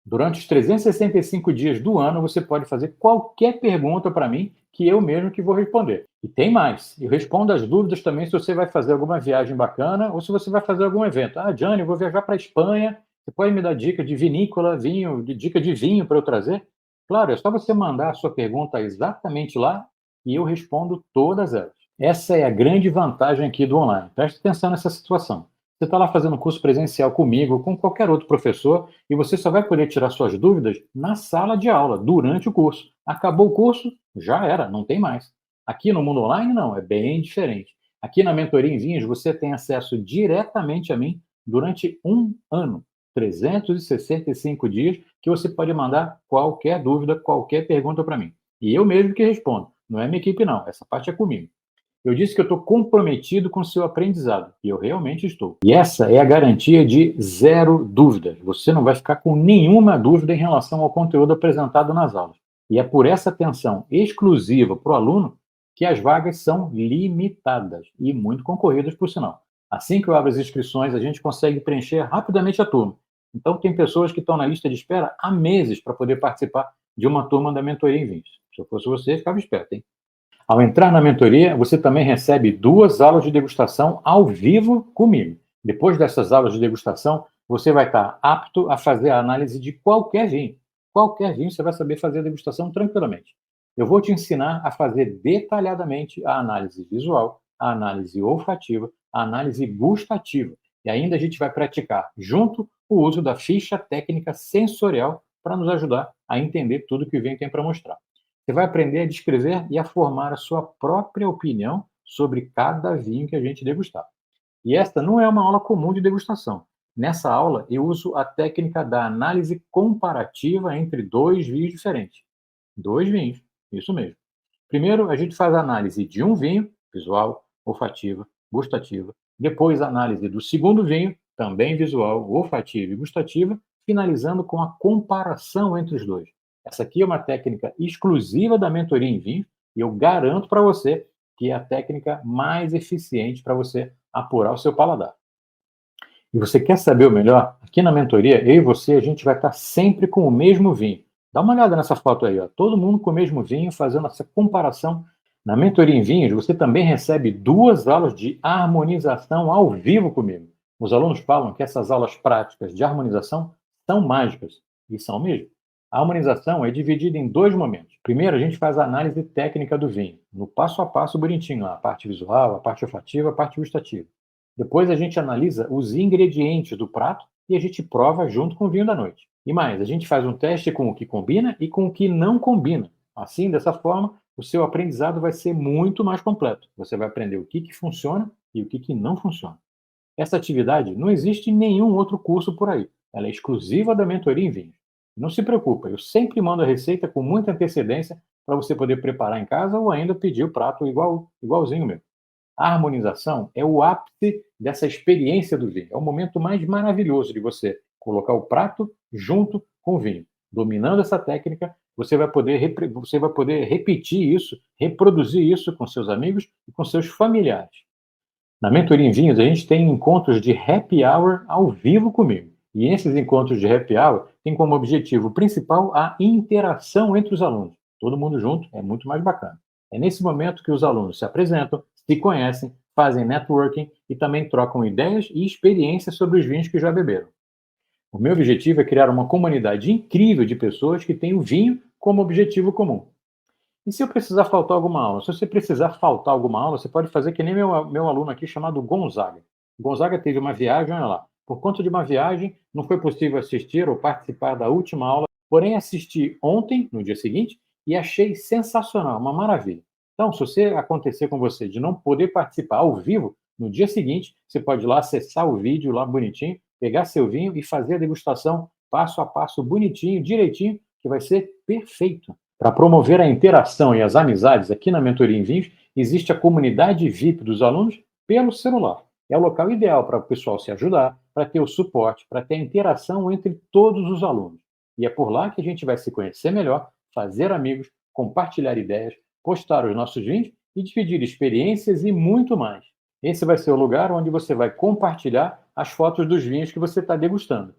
Durante os 365 dias do ano, você pode fazer qualquer pergunta para mim que eu mesmo que vou responder. E tem mais, eu respondo as dúvidas também se você vai fazer alguma viagem bacana ou se você vai fazer algum evento. Ah, Gianni, eu vou viajar para a Espanha, você pode me dar dica de vinícola, vinho, dica de vinho para eu trazer? Claro, é só você mandar a sua pergunta exatamente lá e eu respondo todas elas. Essa é a grande vantagem aqui do online. Preste atenção nessa situação. Você está lá fazendo curso presencial comigo, com qualquer outro professor, e você só vai poder tirar suas dúvidas na sala de aula, durante o curso. Acabou o curso, já era, não tem mais. Aqui no mundo online, não, é bem diferente. Aqui na Mentoria em Vinhos, você tem acesso diretamente a mim durante um ano, 365 dias, que você pode mandar qualquer dúvida, qualquer pergunta para mim. E eu mesmo que respondo, não é minha equipe não, essa parte é comigo. Eu disse que eu estou comprometido com o seu aprendizado, e eu realmente estou. E essa é a garantia de 0 dúvidas. Você não vai ficar com nenhuma dúvida em relação ao conteúdo apresentado nas aulas. E é por essa atenção exclusiva para o aluno que as vagas são limitadas e muito concorridas, por sinal. Assim que eu abro as inscrições, a gente consegue preencher rapidamente a turma. Então, tem pessoas que estão na lista de espera há meses para poder participar de uma turma da Mentoria em Vinhos. Se eu fosse você, ficava esperto, hein? Ao entrar na mentoria, você também recebe 2 aulas de degustação ao vivo comigo. Depois dessas aulas de degustação, você vai estar apto a fazer a análise de qualquer vinho. Qualquer vinho você vai saber fazer a degustação tranquilamente. Eu vou te ensinar a fazer detalhadamente a análise visual, a análise olfativa, a análise gustativa. E ainda a gente vai praticar junto o uso da ficha técnica sensorial para nos ajudar a entender tudo que o vinho tem para mostrar. Você vai aprender a descrever e a formar a sua própria opinião sobre cada vinho que a gente degustar. E esta não é uma aula comum de degustação. Nessa aula, eu uso a técnica da análise comparativa entre 2 vinhos diferentes. 2 vinhos, isso mesmo. Primeiro, a gente faz a análise de um vinho, visual, olfativa, gustativa. Depois, a análise do segundo vinho, também visual, olfativa e gustativa, finalizando com a comparação entre os dois. Essa aqui é uma técnica exclusiva da Mentoria em Vinhos e eu garanto para você que é a técnica mais eficiente para você apurar o seu paladar. E você quer saber o melhor? Aqui na mentoria, eu e você, a gente vai estar sempre com o mesmo vinho. Dá uma olhada nessa foto aí, ó. Todo mundo com o mesmo vinho, fazendo essa comparação. Na Mentoria em Vinhos, você também recebe 2 aulas de harmonização ao vivo comigo. Os alunos falam que essas aulas práticas de harmonização são mágicas. E são mesmo. A harmonização é dividida em 2 momentos. Primeiro, a gente faz a análise técnica do vinho, no passo a passo bonitinho lá, a parte visual, a parte olfativa, a parte gustativa. Depois a gente analisa os ingredientes do prato e a gente prova junto com o vinho da noite. E mais, a gente faz um teste com o que combina e com o que não combina. Assim, dessa forma, o seu aprendizado vai ser muito mais completo. Você vai aprender o que funciona e o que não funciona. Essa atividade não existe em nenhum outro curso por aí. Ela é exclusiva da Mentoria em Vinhos. Não se preocupa, eu sempre mando a receita com muita antecedência para você poder preparar em casa ou ainda pedir o prato igualzinho mesmo. A harmonização é o ápice dessa experiência do vinho. É o momento mais maravilhoso de você colocar o prato junto com o vinho. Dominando essa técnica, você vai poder repetir isso, reproduzir isso com seus amigos e com seus familiares. Na Mentoria em Vinhos, a gente tem encontros de happy hour ao vivo comigo. E esses encontros de happy hour têm como objetivo principal a interação entre os alunos. Todo mundo junto é muito mais bacana. É nesse momento que os alunos se apresentam, se conhecem, fazem networking e também trocam ideias e experiências sobre os vinhos que já beberam. O meu objetivo é criar uma comunidade incrível de pessoas que têm o vinho como objetivo comum. E se eu precisar faltar alguma aula? Se você precisar faltar alguma aula, você pode fazer que nem meu aluno aqui chamado Gonzaga. Gonzaga teve uma viagem, olha lá. Por conta de uma viagem, não foi possível assistir ou participar da última aula, porém assisti ontem, no dia seguinte, e achei sensacional, uma maravilha. Então, se você acontecer com você de não poder participar ao vivo, no dia seguinte, você pode ir lá acessar o vídeo lá bonitinho, pegar seu vinho e fazer a degustação passo a passo, bonitinho, direitinho, que vai ser perfeito. Para promover a interação e as amizades aqui na Mentoria em Vinhos, existe a comunidade VIP dos alunos pelo celular. É o local ideal para o pessoal se ajudar, para ter o suporte, para ter a interação entre todos os alunos. E é por lá que a gente vai se conhecer melhor, fazer amigos, compartilhar ideias, postar os nossos vinhos e dividir experiências e muito mais. Esse vai ser o lugar onde você vai compartilhar as fotos dos vinhos que você está degustando.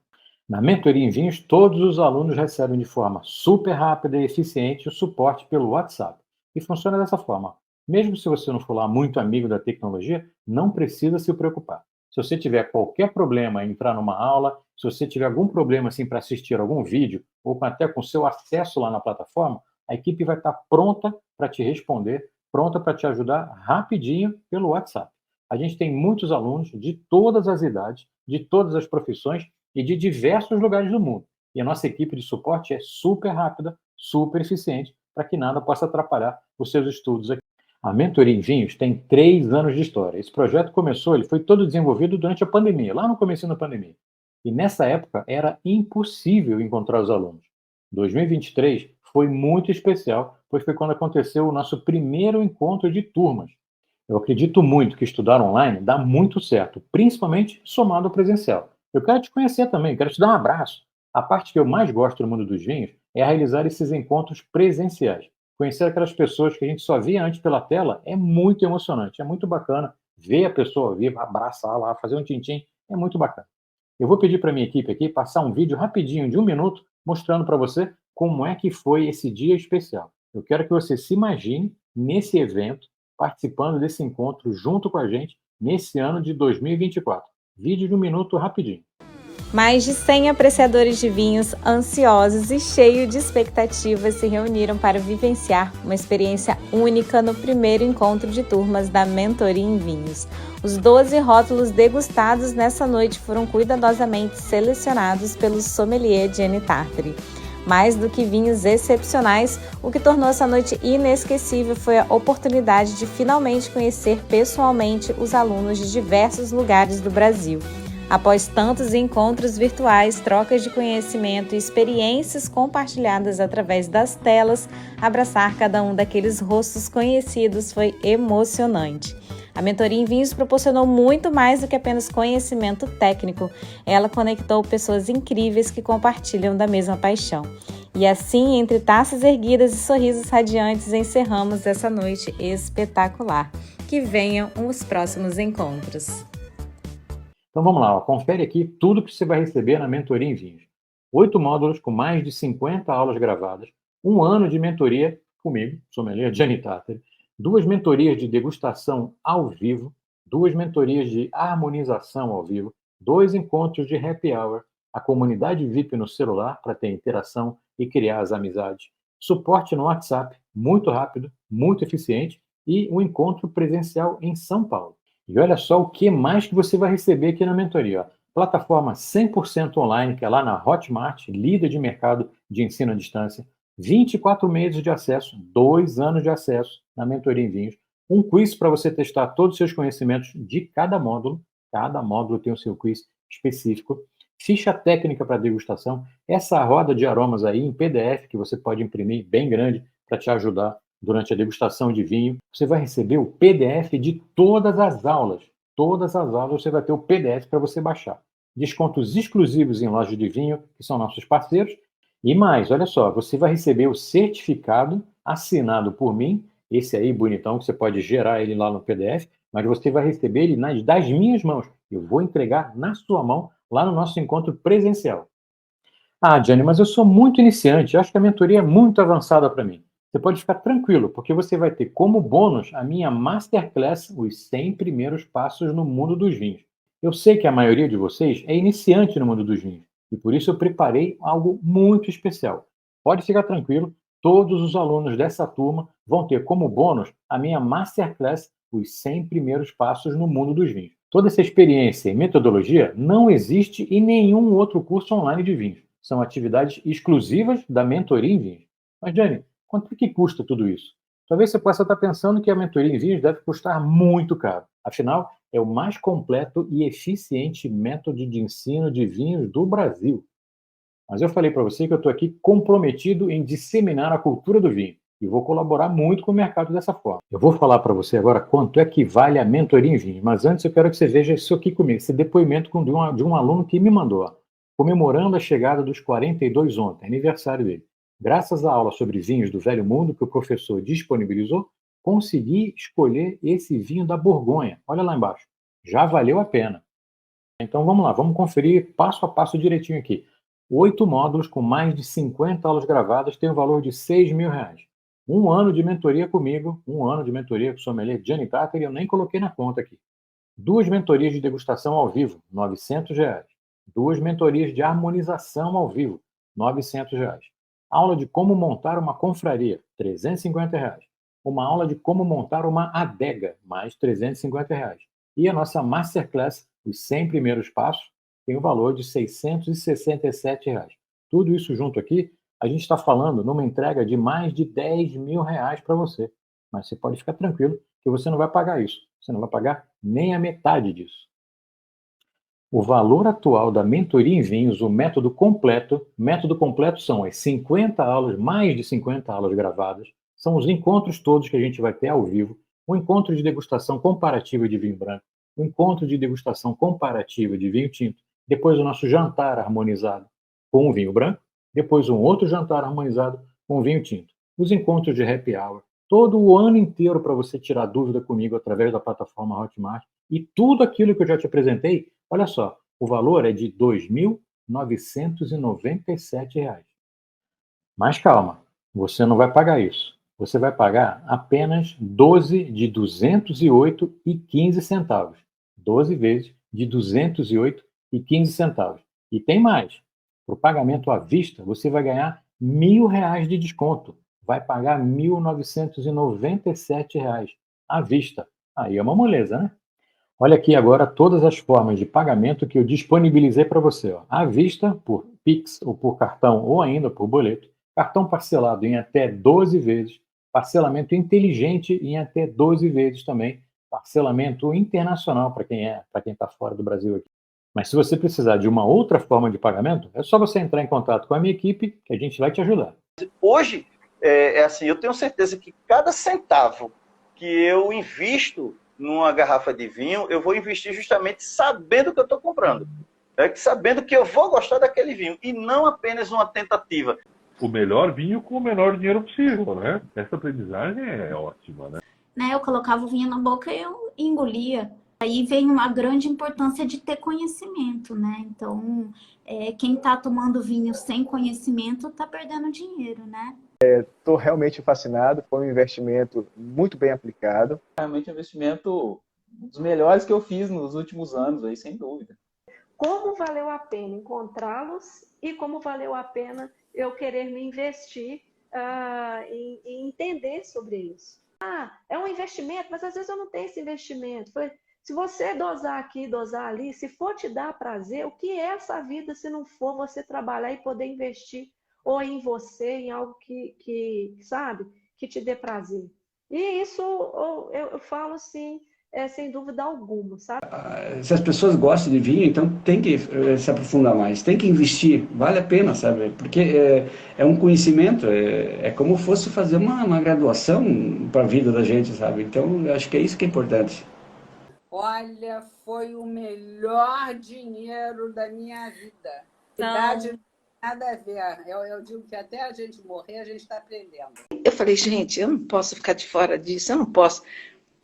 Na Mentoria em Vinhos, todos os alunos recebem de forma super rápida e eficiente o suporte pelo WhatsApp. E funciona dessa forma. Mesmo se você não for lá muito amigo da tecnologia, não precisa se preocupar. Se você tiver qualquer problema em entrar numa aula, se você tiver algum problema assim, para assistir algum vídeo, ou até com seu acesso lá na plataforma, a equipe vai estar pronta para te responder, pronta para te ajudar rapidinho pelo WhatsApp. A gente tem muitos alunos de todas as idades, de todas as profissões e de diversos lugares do mundo. E a nossa equipe de suporte é super rápida, super eficiente, para que nada possa atrapalhar os seus estudos aqui. A Mentoria em Vinhos tem 3 anos de história. Esse projeto ele foi todo desenvolvido durante a pandemia, lá no começo da pandemia. E nessa época era impossível encontrar os alunos. 2023 foi muito especial, pois foi quando aconteceu o nosso primeiro encontro de turmas. Eu acredito muito que estudar online dá muito certo, principalmente somado ao presencial. Eu quero te conhecer também, quero te dar um abraço. A parte que eu mais gosto do mundo dos vinhos é realizar esses encontros presenciais. Conhecer aquelas pessoas que a gente só via antes pela tela é muito emocionante, é muito bacana ver a pessoa viva, abraçar lá, fazer um tintim, é muito bacana. Eu vou pedir para a minha equipe aqui passar um vídeo rapidinho de 1 minuto mostrando para você como é que foi esse dia especial. Eu quero que você se imagine nesse evento, participando desse encontro junto com a gente nesse ano de 2024. Vídeo de 1 minuto rapidinho. Mais de 100 apreciadores de vinhos ansiosos e cheios de expectativas se reuniram para vivenciar uma experiência única no primeiro encontro de turmas da Mentoria em Vinhos. Os 12 rótulos degustados nessa noite foram cuidadosamente selecionados pelo sommelier Gianni Tartari. Mais do que vinhos excepcionais, o que tornou essa noite inesquecível foi a oportunidade de finalmente conhecer pessoalmente os alunos de diversos lugares do Brasil. Após tantos encontros virtuais, trocas de conhecimento e experiências compartilhadas através das telas, abraçar cada um daqueles rostos conhecidos foi emocionante. A Mentoria em Vinhos proporcionou muito mais do que apenas conhecimento técnico. Ela conectou pessoas incríveis que compartilham da mesma paixão. E assim, entre taças erguidas e sorrisos radiantes, encerramos essa noite espetacular. Que venham os próximos encontros. Então vamos lá, confere aqui tudo que você vai receber na Mentoria em Vinhos. 8 módulos com mais de 50 aulas gravadas, 1 ano de mentoria comigo, sommelier Gianni Tartari, 2 mentorias de degustação ao vivo, 2 mentorias de harmonização ao vivo, 2 encontros de happy hour, a comunidade VIP no celular para ter interação e criar as amizades, suporte no WhatsApp, muito rápido, muito eficiente, e um encontro presencial em São Paulo. E olha só o que mais que você vai receber aqui na mentoria. Ó. Plataforma 100% online, que é lá na Hotmart, líder de mercado de ensino à distância. 24 meses de acesso, 2 anos de acesso na Mentoria em Vinhos. Um quiz para você testar todos os seus conhecimentos de cada módulo. Cada módulo tem o seu quiz específico. Ficha técnica para degustação. Essa roda de aromas aí em PDF, que você pode imprimir bem grande para te ajudar durante a degustação de vinho. Você vai receber o PDF de todas as aulas. Todas as aulas você vai ter o PDF para você baixar. Descontos exclusivos em lojas de vinho, que são nossos parceiros. E mais, olha só, você vai receber o certificado assinado por mim, esse aí bonitão, que você pode gerar ele lá no PDF, mas você vai receber ele das minhas mãos. Eu vou entregar na sua mão lá no nosso encontro presencial. Ah, Gianni, mas eu sou muito iniciante, eu acho que a mentoria é muito avançada para mim. Você pode ficar tranquilo, porque você vai ter como bônus a minha Masterclass, os 100 primeiros passos no mundo dos vinhos. Eu sei que a maioria de vocês é iniciante no mundo dos vinhos, e por isso eu preparei algo muito especial. Pode ficar tranquilo, todos os alunos dessa turma vão ter como bônus a minha Masterclass, os 100 primeiros passos no mundo dos vinhos. Toda essa experiência e metodologia não existe em nenhum outro curso online de vinhos. São atividades exclusivas da Mentoria em Vinhos. Mas, Gianni, quanto que custa tudo isso? Talvez você possa estar pensando que a mentoria em vinhos deve custar muito caro. Afinal, é o mais completo e eficiente método de ensino de vinhos do Brasil. Mas eu falei para você que eu estou aqui comprometido em disseminar a cultura do vinho e vou colaborar muito com o mercado dessa forma. Eu vou falar para você agora quanto é que vale a mentoria em vinhos, mas antes eu quero que você veja isso aqui comigo, esse depoimento de um aluno que me mandou, ó, comemorando a chegada dos 42 ontem, aniversário dele. Graças à aula sobre vinhos do Velho Mundo que o professor disponibilizou, consegui escolher esse vinho da Borgonha. Olha lá embaixo. Já valeu a pena. Então vamos lá, vamos conferir passo a passo direitinho aqui. 8 módulos com mais de 50 aulas gravadas têm o valor de R$6.000. 1 ano de mentoria comigo, 1 ano de mentoria com o sommelier Gianni Tartari, eu nem coloquei na conta aqui. 2 mentorias de degustação ao vivo, R$900. 2 mentorias de harmonização ao vivo, R$900. Aula de como montar uma confraria, R$350. Uma aula de como montar uma adega, mais R$350. E a nossa Masterclass, os 100 primeiros passos, tem o valor de R$ 667. Tudo isso junto aqui, a gente está falando numa entrega de mais de R$ 10 mil para você. Mas você pode ficar tranquilo que você não vai pagar isso. Você não vai pagar nem a metade disso. O valor atual da mentoria em vinhos, o método completo são as 50 aulas, mais de 50 aulas gravadas, são os encontros todos que a gente vai ter ao vivo, o encontro de degustação comparativa de vinho branco, o encontro de degustação comparativa de vinho tinto, depois o nosso jantar harmonizado com o vinho branco, depois um outro jantar harmonizado com o vinho tinto, os encontros de happy hour, todo o ano inteiro para você tirar dúvida comigo através da plataforma Hotmart, e tudo aquilo que eu já te apresentei, olha só, o valor é de R$ 2.997. Mas calma, você não vai pagar isso. Você vai pagar apenas 12 de R$ 208,15. 12 vezes de R$ 208,15. E tem mais. Para o pagamento à vista, você vai ganhar R$ 1.000 de desconto. Vai pagar R$ 1.997 à vista. Aí é uma moleza, né? Olha aqui agora todas as formas de pagamento que eu disponibilizei para você. Ó. À vista, por Pix ou por cartão ou ainda por boleto. Cartão parcelado em até 12 vezes. Parcelamento inteligente em até 12 vezes também. Parcelamento internacional para quem está fora do Brasil aqui. Mas se você precisar de uma outra forma de pagamento, é só você entrar em contato com a minha equipe que a gente vai te ajudar. Hoje, assim, eu tenho certeza que cada centavo que eu invisto numa garrafa de vinho, eu vou investir justamente sabendo que eu estou comprando. Sabendo que eu vou gostar daquele vinho, e não apenas uma tentativa. O melhor vinho com o menor dinheiro possível, né? Essa aprendizagem é ótima, né? Eu colocava o vinho na boca e eu engolia. Aí vem uma grande importância de ter conhecimento, né? Então, quem está tomando vinho sem conhecimento está perdendo dinheiro, né? Estou realmente fascinado, foi um investimento muito bem aplicado. Realmente um investimento dos melhores que eu fiz nos últimos anos, aí, sem dúvida. Como valeu a pena encontrá-los e como valeu a pena eu querer me investir em entender sobre isso. É um investimento, mas às vezes eu não tenho esse investimento. Se você dosar aqui, dosar ali, se for te dar prazer, o que é essa vida se não for você trabalhar e poder investir ou em você, em algo que sabe, que te dê prazer. E isso eu falo assim, sem dúvida alguma, sabe? Se as pessoas gostam de vinho, então tem que se aprofundar mais, tem que investir, vale a pena, sabe? Porque é um conhecimento, é como fosse fazer uma graduação para a vida da gente, sabe? Então, eu acho que é isso que é importante. Olha, foi o melhor dinheiro da minha vida. Idade nada a ver. Eu digo que até a gente morrer, a gente está aprendendo. Eu falei, gente, eu não posso ficar de fora disso, eu não posso.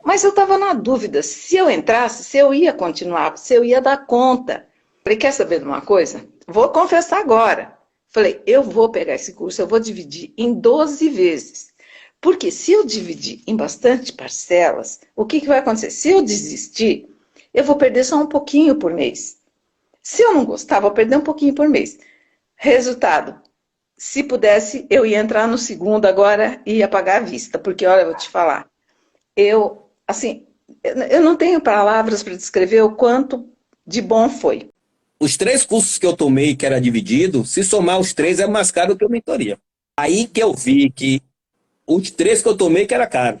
Mas eu estava na dúvida, se eu entrasse, se eu ia continuar, se eu ia dar conta. Falei, quer saber de uma coisa? Vou confessar agora. Falei, eu vou pegar esse curso, eu vou dividir em 12 vezes. Porque se eu dividir em bastante parcelas, o que vai acontecer? Se eu desistir, eu vou perder só um pouquinho por mês. Se eu não gostar, vou perder um pouquinho por mês. Resultado, se pudesse, eu ia entrar no segundo agora e ia pagar à vista. Porque, olha, eu vou te falar, eu não tenho palavras para descrever o quanto de bom foi. Os 3 cursos que eu tomei, que era dividido, se somar os 3 é mais caro que a mentoria. Aí que eu vi que os 3 que eu tomei que era caro.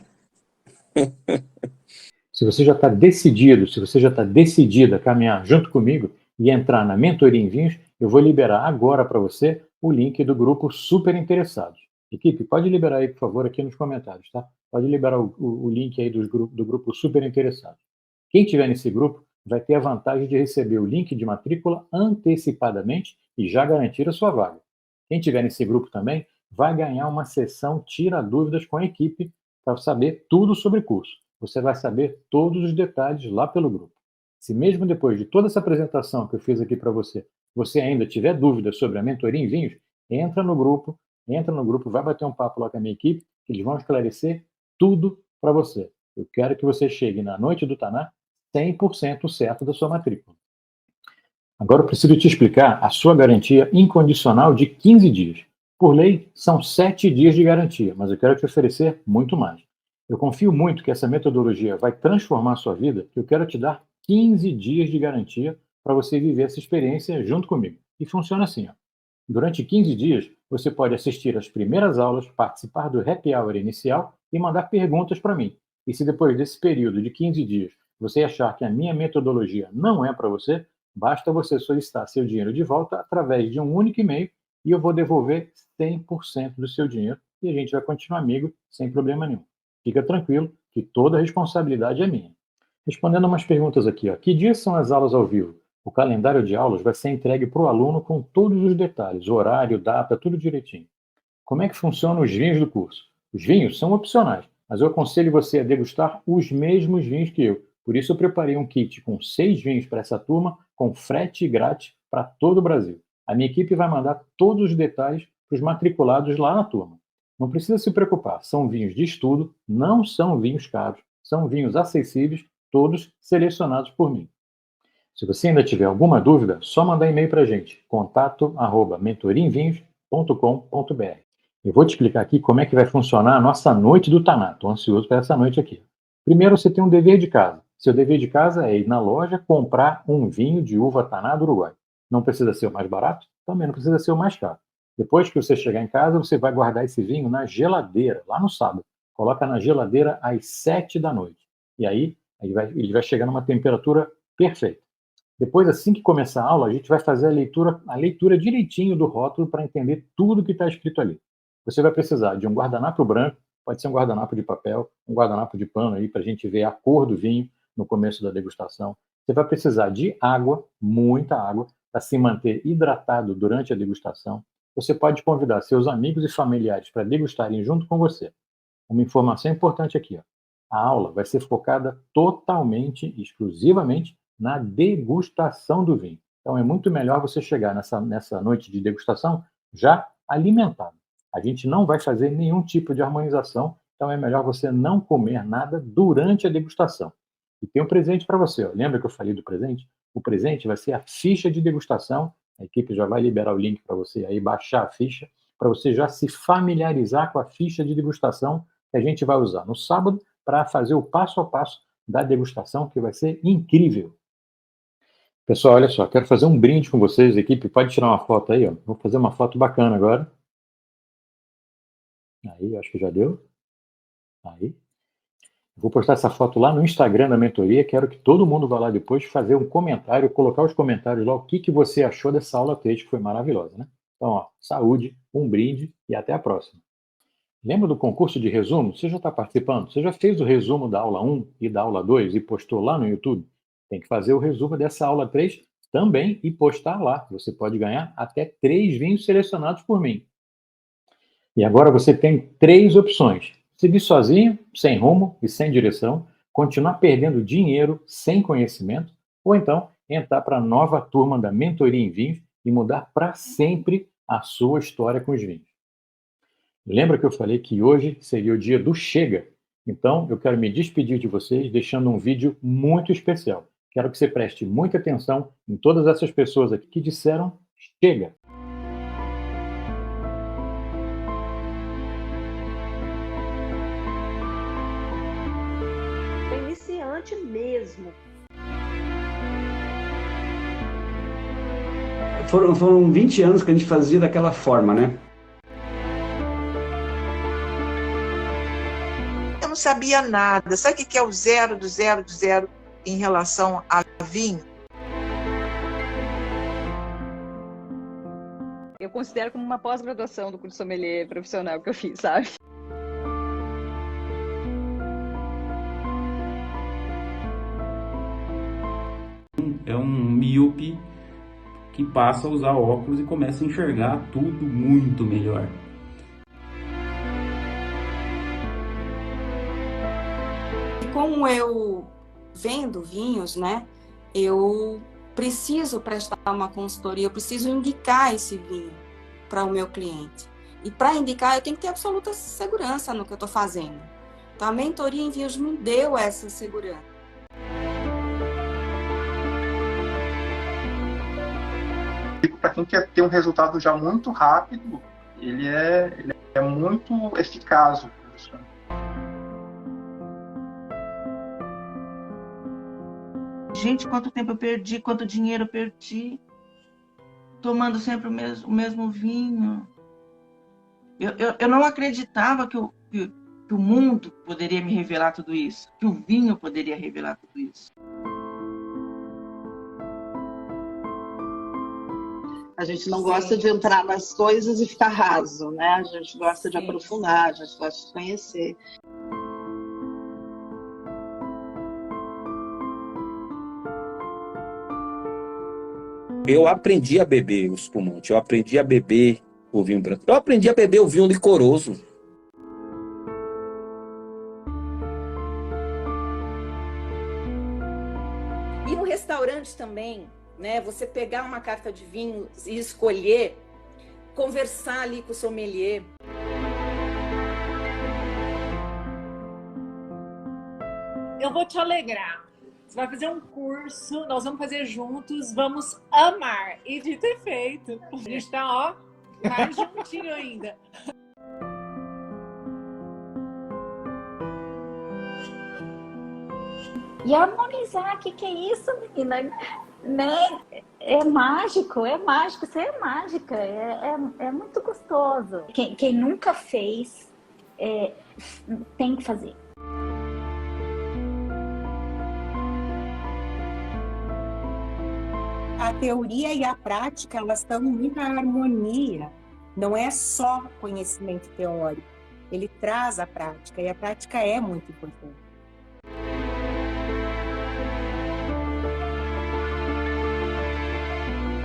Se você já está decidido, se você já está decidida a caminhar junto comigo e entrar na mentoria em vinhos, eu vou liberar agora para você o link do grupo Super Interessados. Equipe, pode liberar aí, por favor, aqui nos comentários, tá? Pode liberar o link aí do grupo Super Interessados. Quem tiver nesse grupo vai ter a vantagem de receber o link de matrícula antecipadamente e já garantir a sua vaga. Quem tiver nesse grupo também vai ganhar uma sessão Tira Dúvidas com a equipe para saber tudo sobre o curso. Você vai saber todos os detalhes lá pelo grupo. Se mesmo depois de toda essa apresentação que eu fiz aqui para você, você ainda tiver dúvidas sobre a mentoria em vinhos, entra no grupo, vai bater um papo lá com a minha equipe, que eles vão esclarecer tudo para você. Eu quero que você chegue na noite do Taná 100% certo da sua matrícula. Agora eu preciso te explicar a sua garantia incondicional de 15 dias. Por lei, são 7 dias de garantia, mas eu quero te oferecer muito mais. Eu confio muito que essa metodologia vai transformar a sua vida, que eu quero te dar 15 dias de garantia para você viver essa experiência junto comigo. E funciona assim, ó. Durante 15 dias, você pode assistir às primeiras aulas, participar do happy hour inicial e mandar perguntas para mim. E se depois desse período de 15 dias você achar que a minha metodologia não é para você, basta você solicitar seu dinheiro de volta através de um único e-mail e eu vou devolver 100% do seu dinheiro e a gente vai continuar amigo sem problema nenhum. Fica tranquilo que toda a responsabilidade é minha. Respondendo umas perguntas aqui, ó. Que dias são as aulas ao vivo? O calendário de aulas vai ser entregue para o aluno com todos os detalhes, horário, data, tudo direitinho. Como é que funcionam os vinhos do curso? Os vinhos são opcionais, mas eu aconselho você a degustar os mesmos vinhos que eu. Por isso eu preparei um kit com 6 vinhos para essa turma, com frete grátis para todo o Brasil. A minha equipe vai mandar todos os detalhes para os matriculados lá na turma. Não precisa se preocupar, são vinhos de estudo, não são vinhos caros, são vinhos acessíveis, todos selecionados por mim. Se você ainda tiver alguma dúvida, só mandar e-mail para a gente, contato@mentorinvinhos.com.br. Eu vou te explicar aqui como é que vai funcionar a nossa noite do Taná. Estou ansioso para essa noite aqui. Primeiro, você tem um dever de casa. Seu dever de casa é ir na loja comprar um vinho de uva Taná do Uruguai. Não precisa ser o mais barato, também não precisa ser o mais caro. Depois que você chegar em casa, você vai guardar esse vinho na geladeira, lá no sábado. Coloca na geladeira às 7 da noite. E aí, ele vai chegar numa temperatura perfeita. Depois, assim que começar a aula, a gente vai fazer a leitura direitinho do rótulo para entender tudo que está escrito ali. Você vai precisar de um guardanapo branco, pode ser um guardanapo de papel, um guardanapo de pano aí para a gente ver a cor do vinho no começo da degustação. Você vai precisar de água, muita água, para se manter hidratado durante a degustação. Você pode convidar seus amigos e familiares para degustarem junto com você. Uma informação importante aqui, ó. A aula vai ser focada totalmente, exclusivamente, na degustação do vinho. Então é muito melhor você chegar nessa noite de degustação já alimentado. A gente não vai fazer nenhum tipo de harmonização, então é melhor você não comer nada durante a degustação. E tem um presente para você. Ó. Lembra que eu falei do presente? O presente vai ser a ficha de degustação. A equipe já vai liberar o link para você aí baixar a ficha, para você já se familiarizar com a ficha de degustação que a gente vai usar no sábado para fazer o passo a passo da degustação, que vai ser incrível. Pessoal, olha só, quero fazer um brinde com vocês. A equipe pode tirar uma foto aí, ó. Vou fazer uma foto bacana agora. Aí, acho que já deu. Aí. Vou postar essa foto lá no Instagram da mentoria. Quero que todo mundo vá lá depois fazer um comentário, colocar os comentários lá, o que você achou dessa aula 3, que foi maravilhosa, né? Então, ó, saúde, um brinde e até a próxima. Lembra do concurso de resumo? Você já está participando? Você já fez o resumo da aula 1 e da aula 2 e postou lá no YouTube? Tem que fazer o resumo dessa aula 3 também e postar lá. Você pode ganhar até 3 vinhos selecionados por mim. E agora você tem 3 opções. Seguir sozinho, sem rumo e sem direção, continuar perdendo dinheiro sem conhecimento, ou então entrar para a nova turma da Mentoria em Vinhos e mudar para sempre a sua história com os vinhos. Lembra que eu falei que hoje seria o dia do Chega? Então, eu quero me despedir de vocês deixando um vídeo muito especial. Quero que você preste muita atenção em todas essas pessoas aqui que disseram chega. É iniciante mesmo. Foram 20 anos que a gente fazia daquela forma, né? Eu não sabia nada. Sabe o que é o zero do zero do zero em relação a vinho? Eu considero como uma pós-graduação do curso sommelier profissional que eu fiz, sabe? É um míope que passa a usar óculos e começa a enxergar tudo muito melhor. Como eu vendo vinhos, né, eu preciso prestar uma consultoria, eu preciso indicar esse vinho para o meu cliente. E para indicar, eu tenho que ter absoluta segurança no que eu estou fazendo. Então, a mentoria em vinhos me deu essa segurança. Para quem quer ter um resultado já muito rápido, ele é muito eficaz. gente, quanto tempo eu perdi, quanto dinheiro eu perdi, tomando sempre o mesmo vinho. Eu não acreditava que o mundo poderia me revelar tudo isso, que o vinho poderia revelar tudo isso. A gente não gosta de entrar nas coisas e ficar raso, né? A gente gosta de aprofundar, a gente gosta de conhecer. Eu aprendi a beber o espumante, eu aprendi a beber o vinho branco, eu aprendi a beber o vinho licoroso. E no restaurante também, né? Você pegar uma carta de vinho e escolher, conversar ali com o sommelier. Eu vou te alegrar. Você vai fazer um curso, nós vamos fazer juntos, vamos amar. E dito e feito. A gente tá, ó, mais juntinho ainda. E harmonizar, o que é isso, menina? Né? É mágico, você é mágica, é muito gostoso. Quem nunca fez, tem que fazer. A teoria e a prática, elas estão em muita harmonia. Não é só conhecimento teórico. Ele traz a prática, e a prática é muito importante.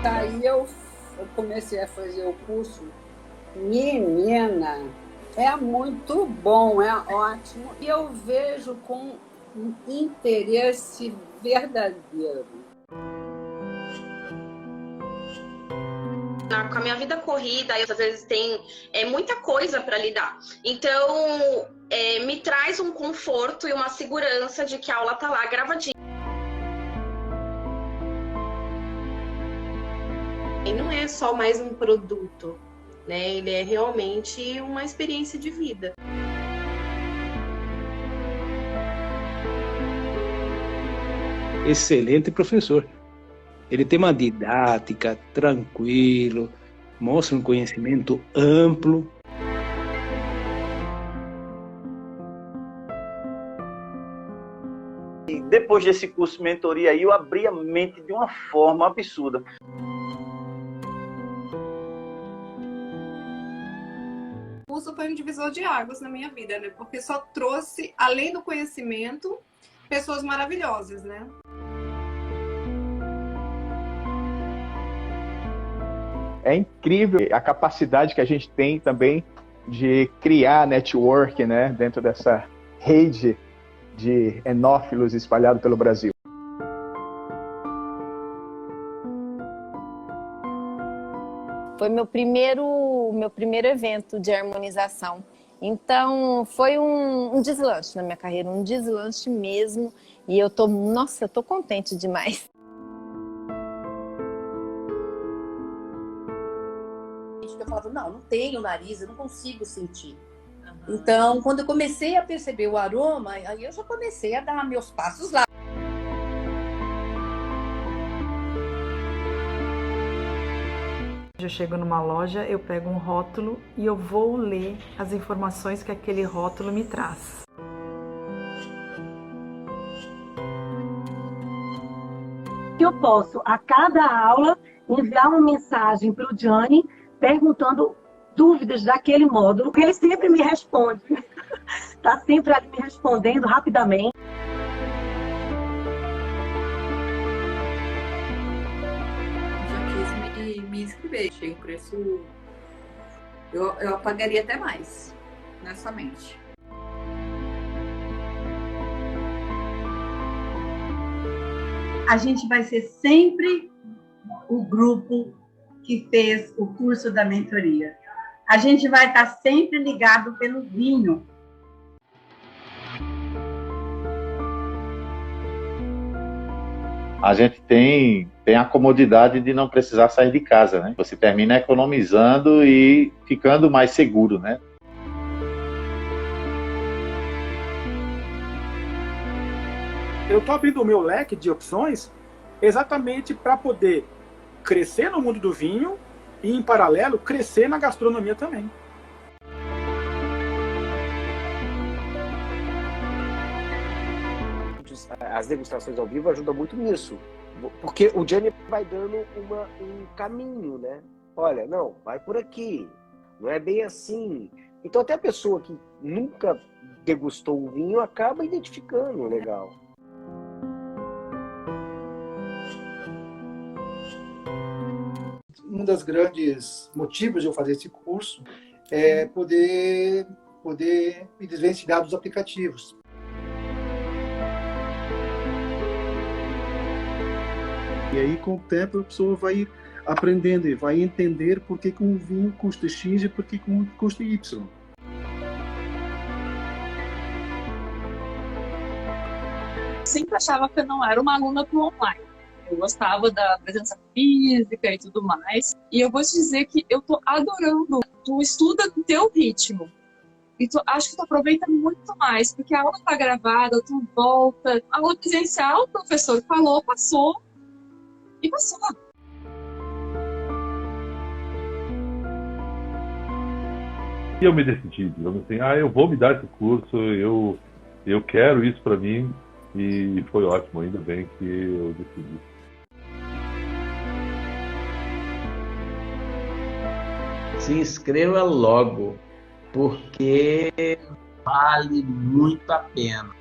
Daí eu comecei a fazer o curso. Menina, é muito bom, é ótimo. E eu vejo com um interesse verdadeiro. Com a minha vida corrida, eu, às vezes tem muita coisa para lidar. Então, me traz um conforto e uma segurança de que a aula tá lá gravadinha. E não é só mais um produto, né? Ele é realmente uma experiência de vida. Excelente professor. Ele tem uma didática tranquilo, mostra um conhecimento amplo. E depois desse curso de mentoria aí, eu abri a mente de uma forma absurda. O curso foi um divisor de águas na minha vida, né? Porque só trouxe, além do conhecimento, pessoas maravilhosas, né? É incrível a capacidade que a gente tem também de criar network, né, dentro dessa rede de enófilos espalhado pelo Brasil. Foi meu primeiro evento de harmonização. Então, foi um deslanche na minha carreira, um deslanche mesmo. E eu tô contente demais. Eu falava, não tenho nariz, eu não consigo sentir. Então, quando eu comecei a perceber o aroma, aí eu já comecei a dar meus passos lá. Eu chego numa loja, eu pego um rótulo e eu vou ler as informações que aquele rótulo me traz. Eu posso, a cada aula, enviar uma mensagem para o Gianni perguntando dúvidas daquele módulo, que ele sempre me responde. Está sempre ali me respondendo rapidamente. Já quis me inscrever, achei o preço... Eu pagaria até mais, honestamente. A gente vai ser sempre o grupo que fez o curso da mentoria. A gente vai estar sempre ligado pelo vinho. A gente tem a comodidade de não precisar sair de casa, né? Você termina economizando e ficando mais seguro, né? eu estou abrindo o meu leque de opções exatamente para poder crescer no mundo do vinho e, em paralelo, crescer na gastronomia também. As degustações ao vivo ajudam muito nisso, porque o Gianni vai dando um caminho, né? Olha, não, vai por aqui, não é bem assim. Então até a pessoa que nunca degustou um vinho acaba identificando legal. Um dos grandes motivos de eu fazer esse curso é poder me desvencilhar dos aplicativos. E aí, com o tempo, a pessoa vai aprendendo e vai entender por que um vinho custa X e por que um custa Y. Sempre achava que eu não era uma aluna pro online. Eu gostava da presença física e tudo mais. E eu vou te dizer que eu tô adorando. Tu estuda no teu ritmo. E acho que tu aproveita muito mais, porque a aula tá gravada, tu volta. A aula presencial, o professor falou, passou. E passou. E eu me decidi, digamos assim, eu vou me dar esse curso, eu quero isso para mim, e foi ótimo, ainda bem que eu decidi. Se inscreva logo, porque vale muito a pena.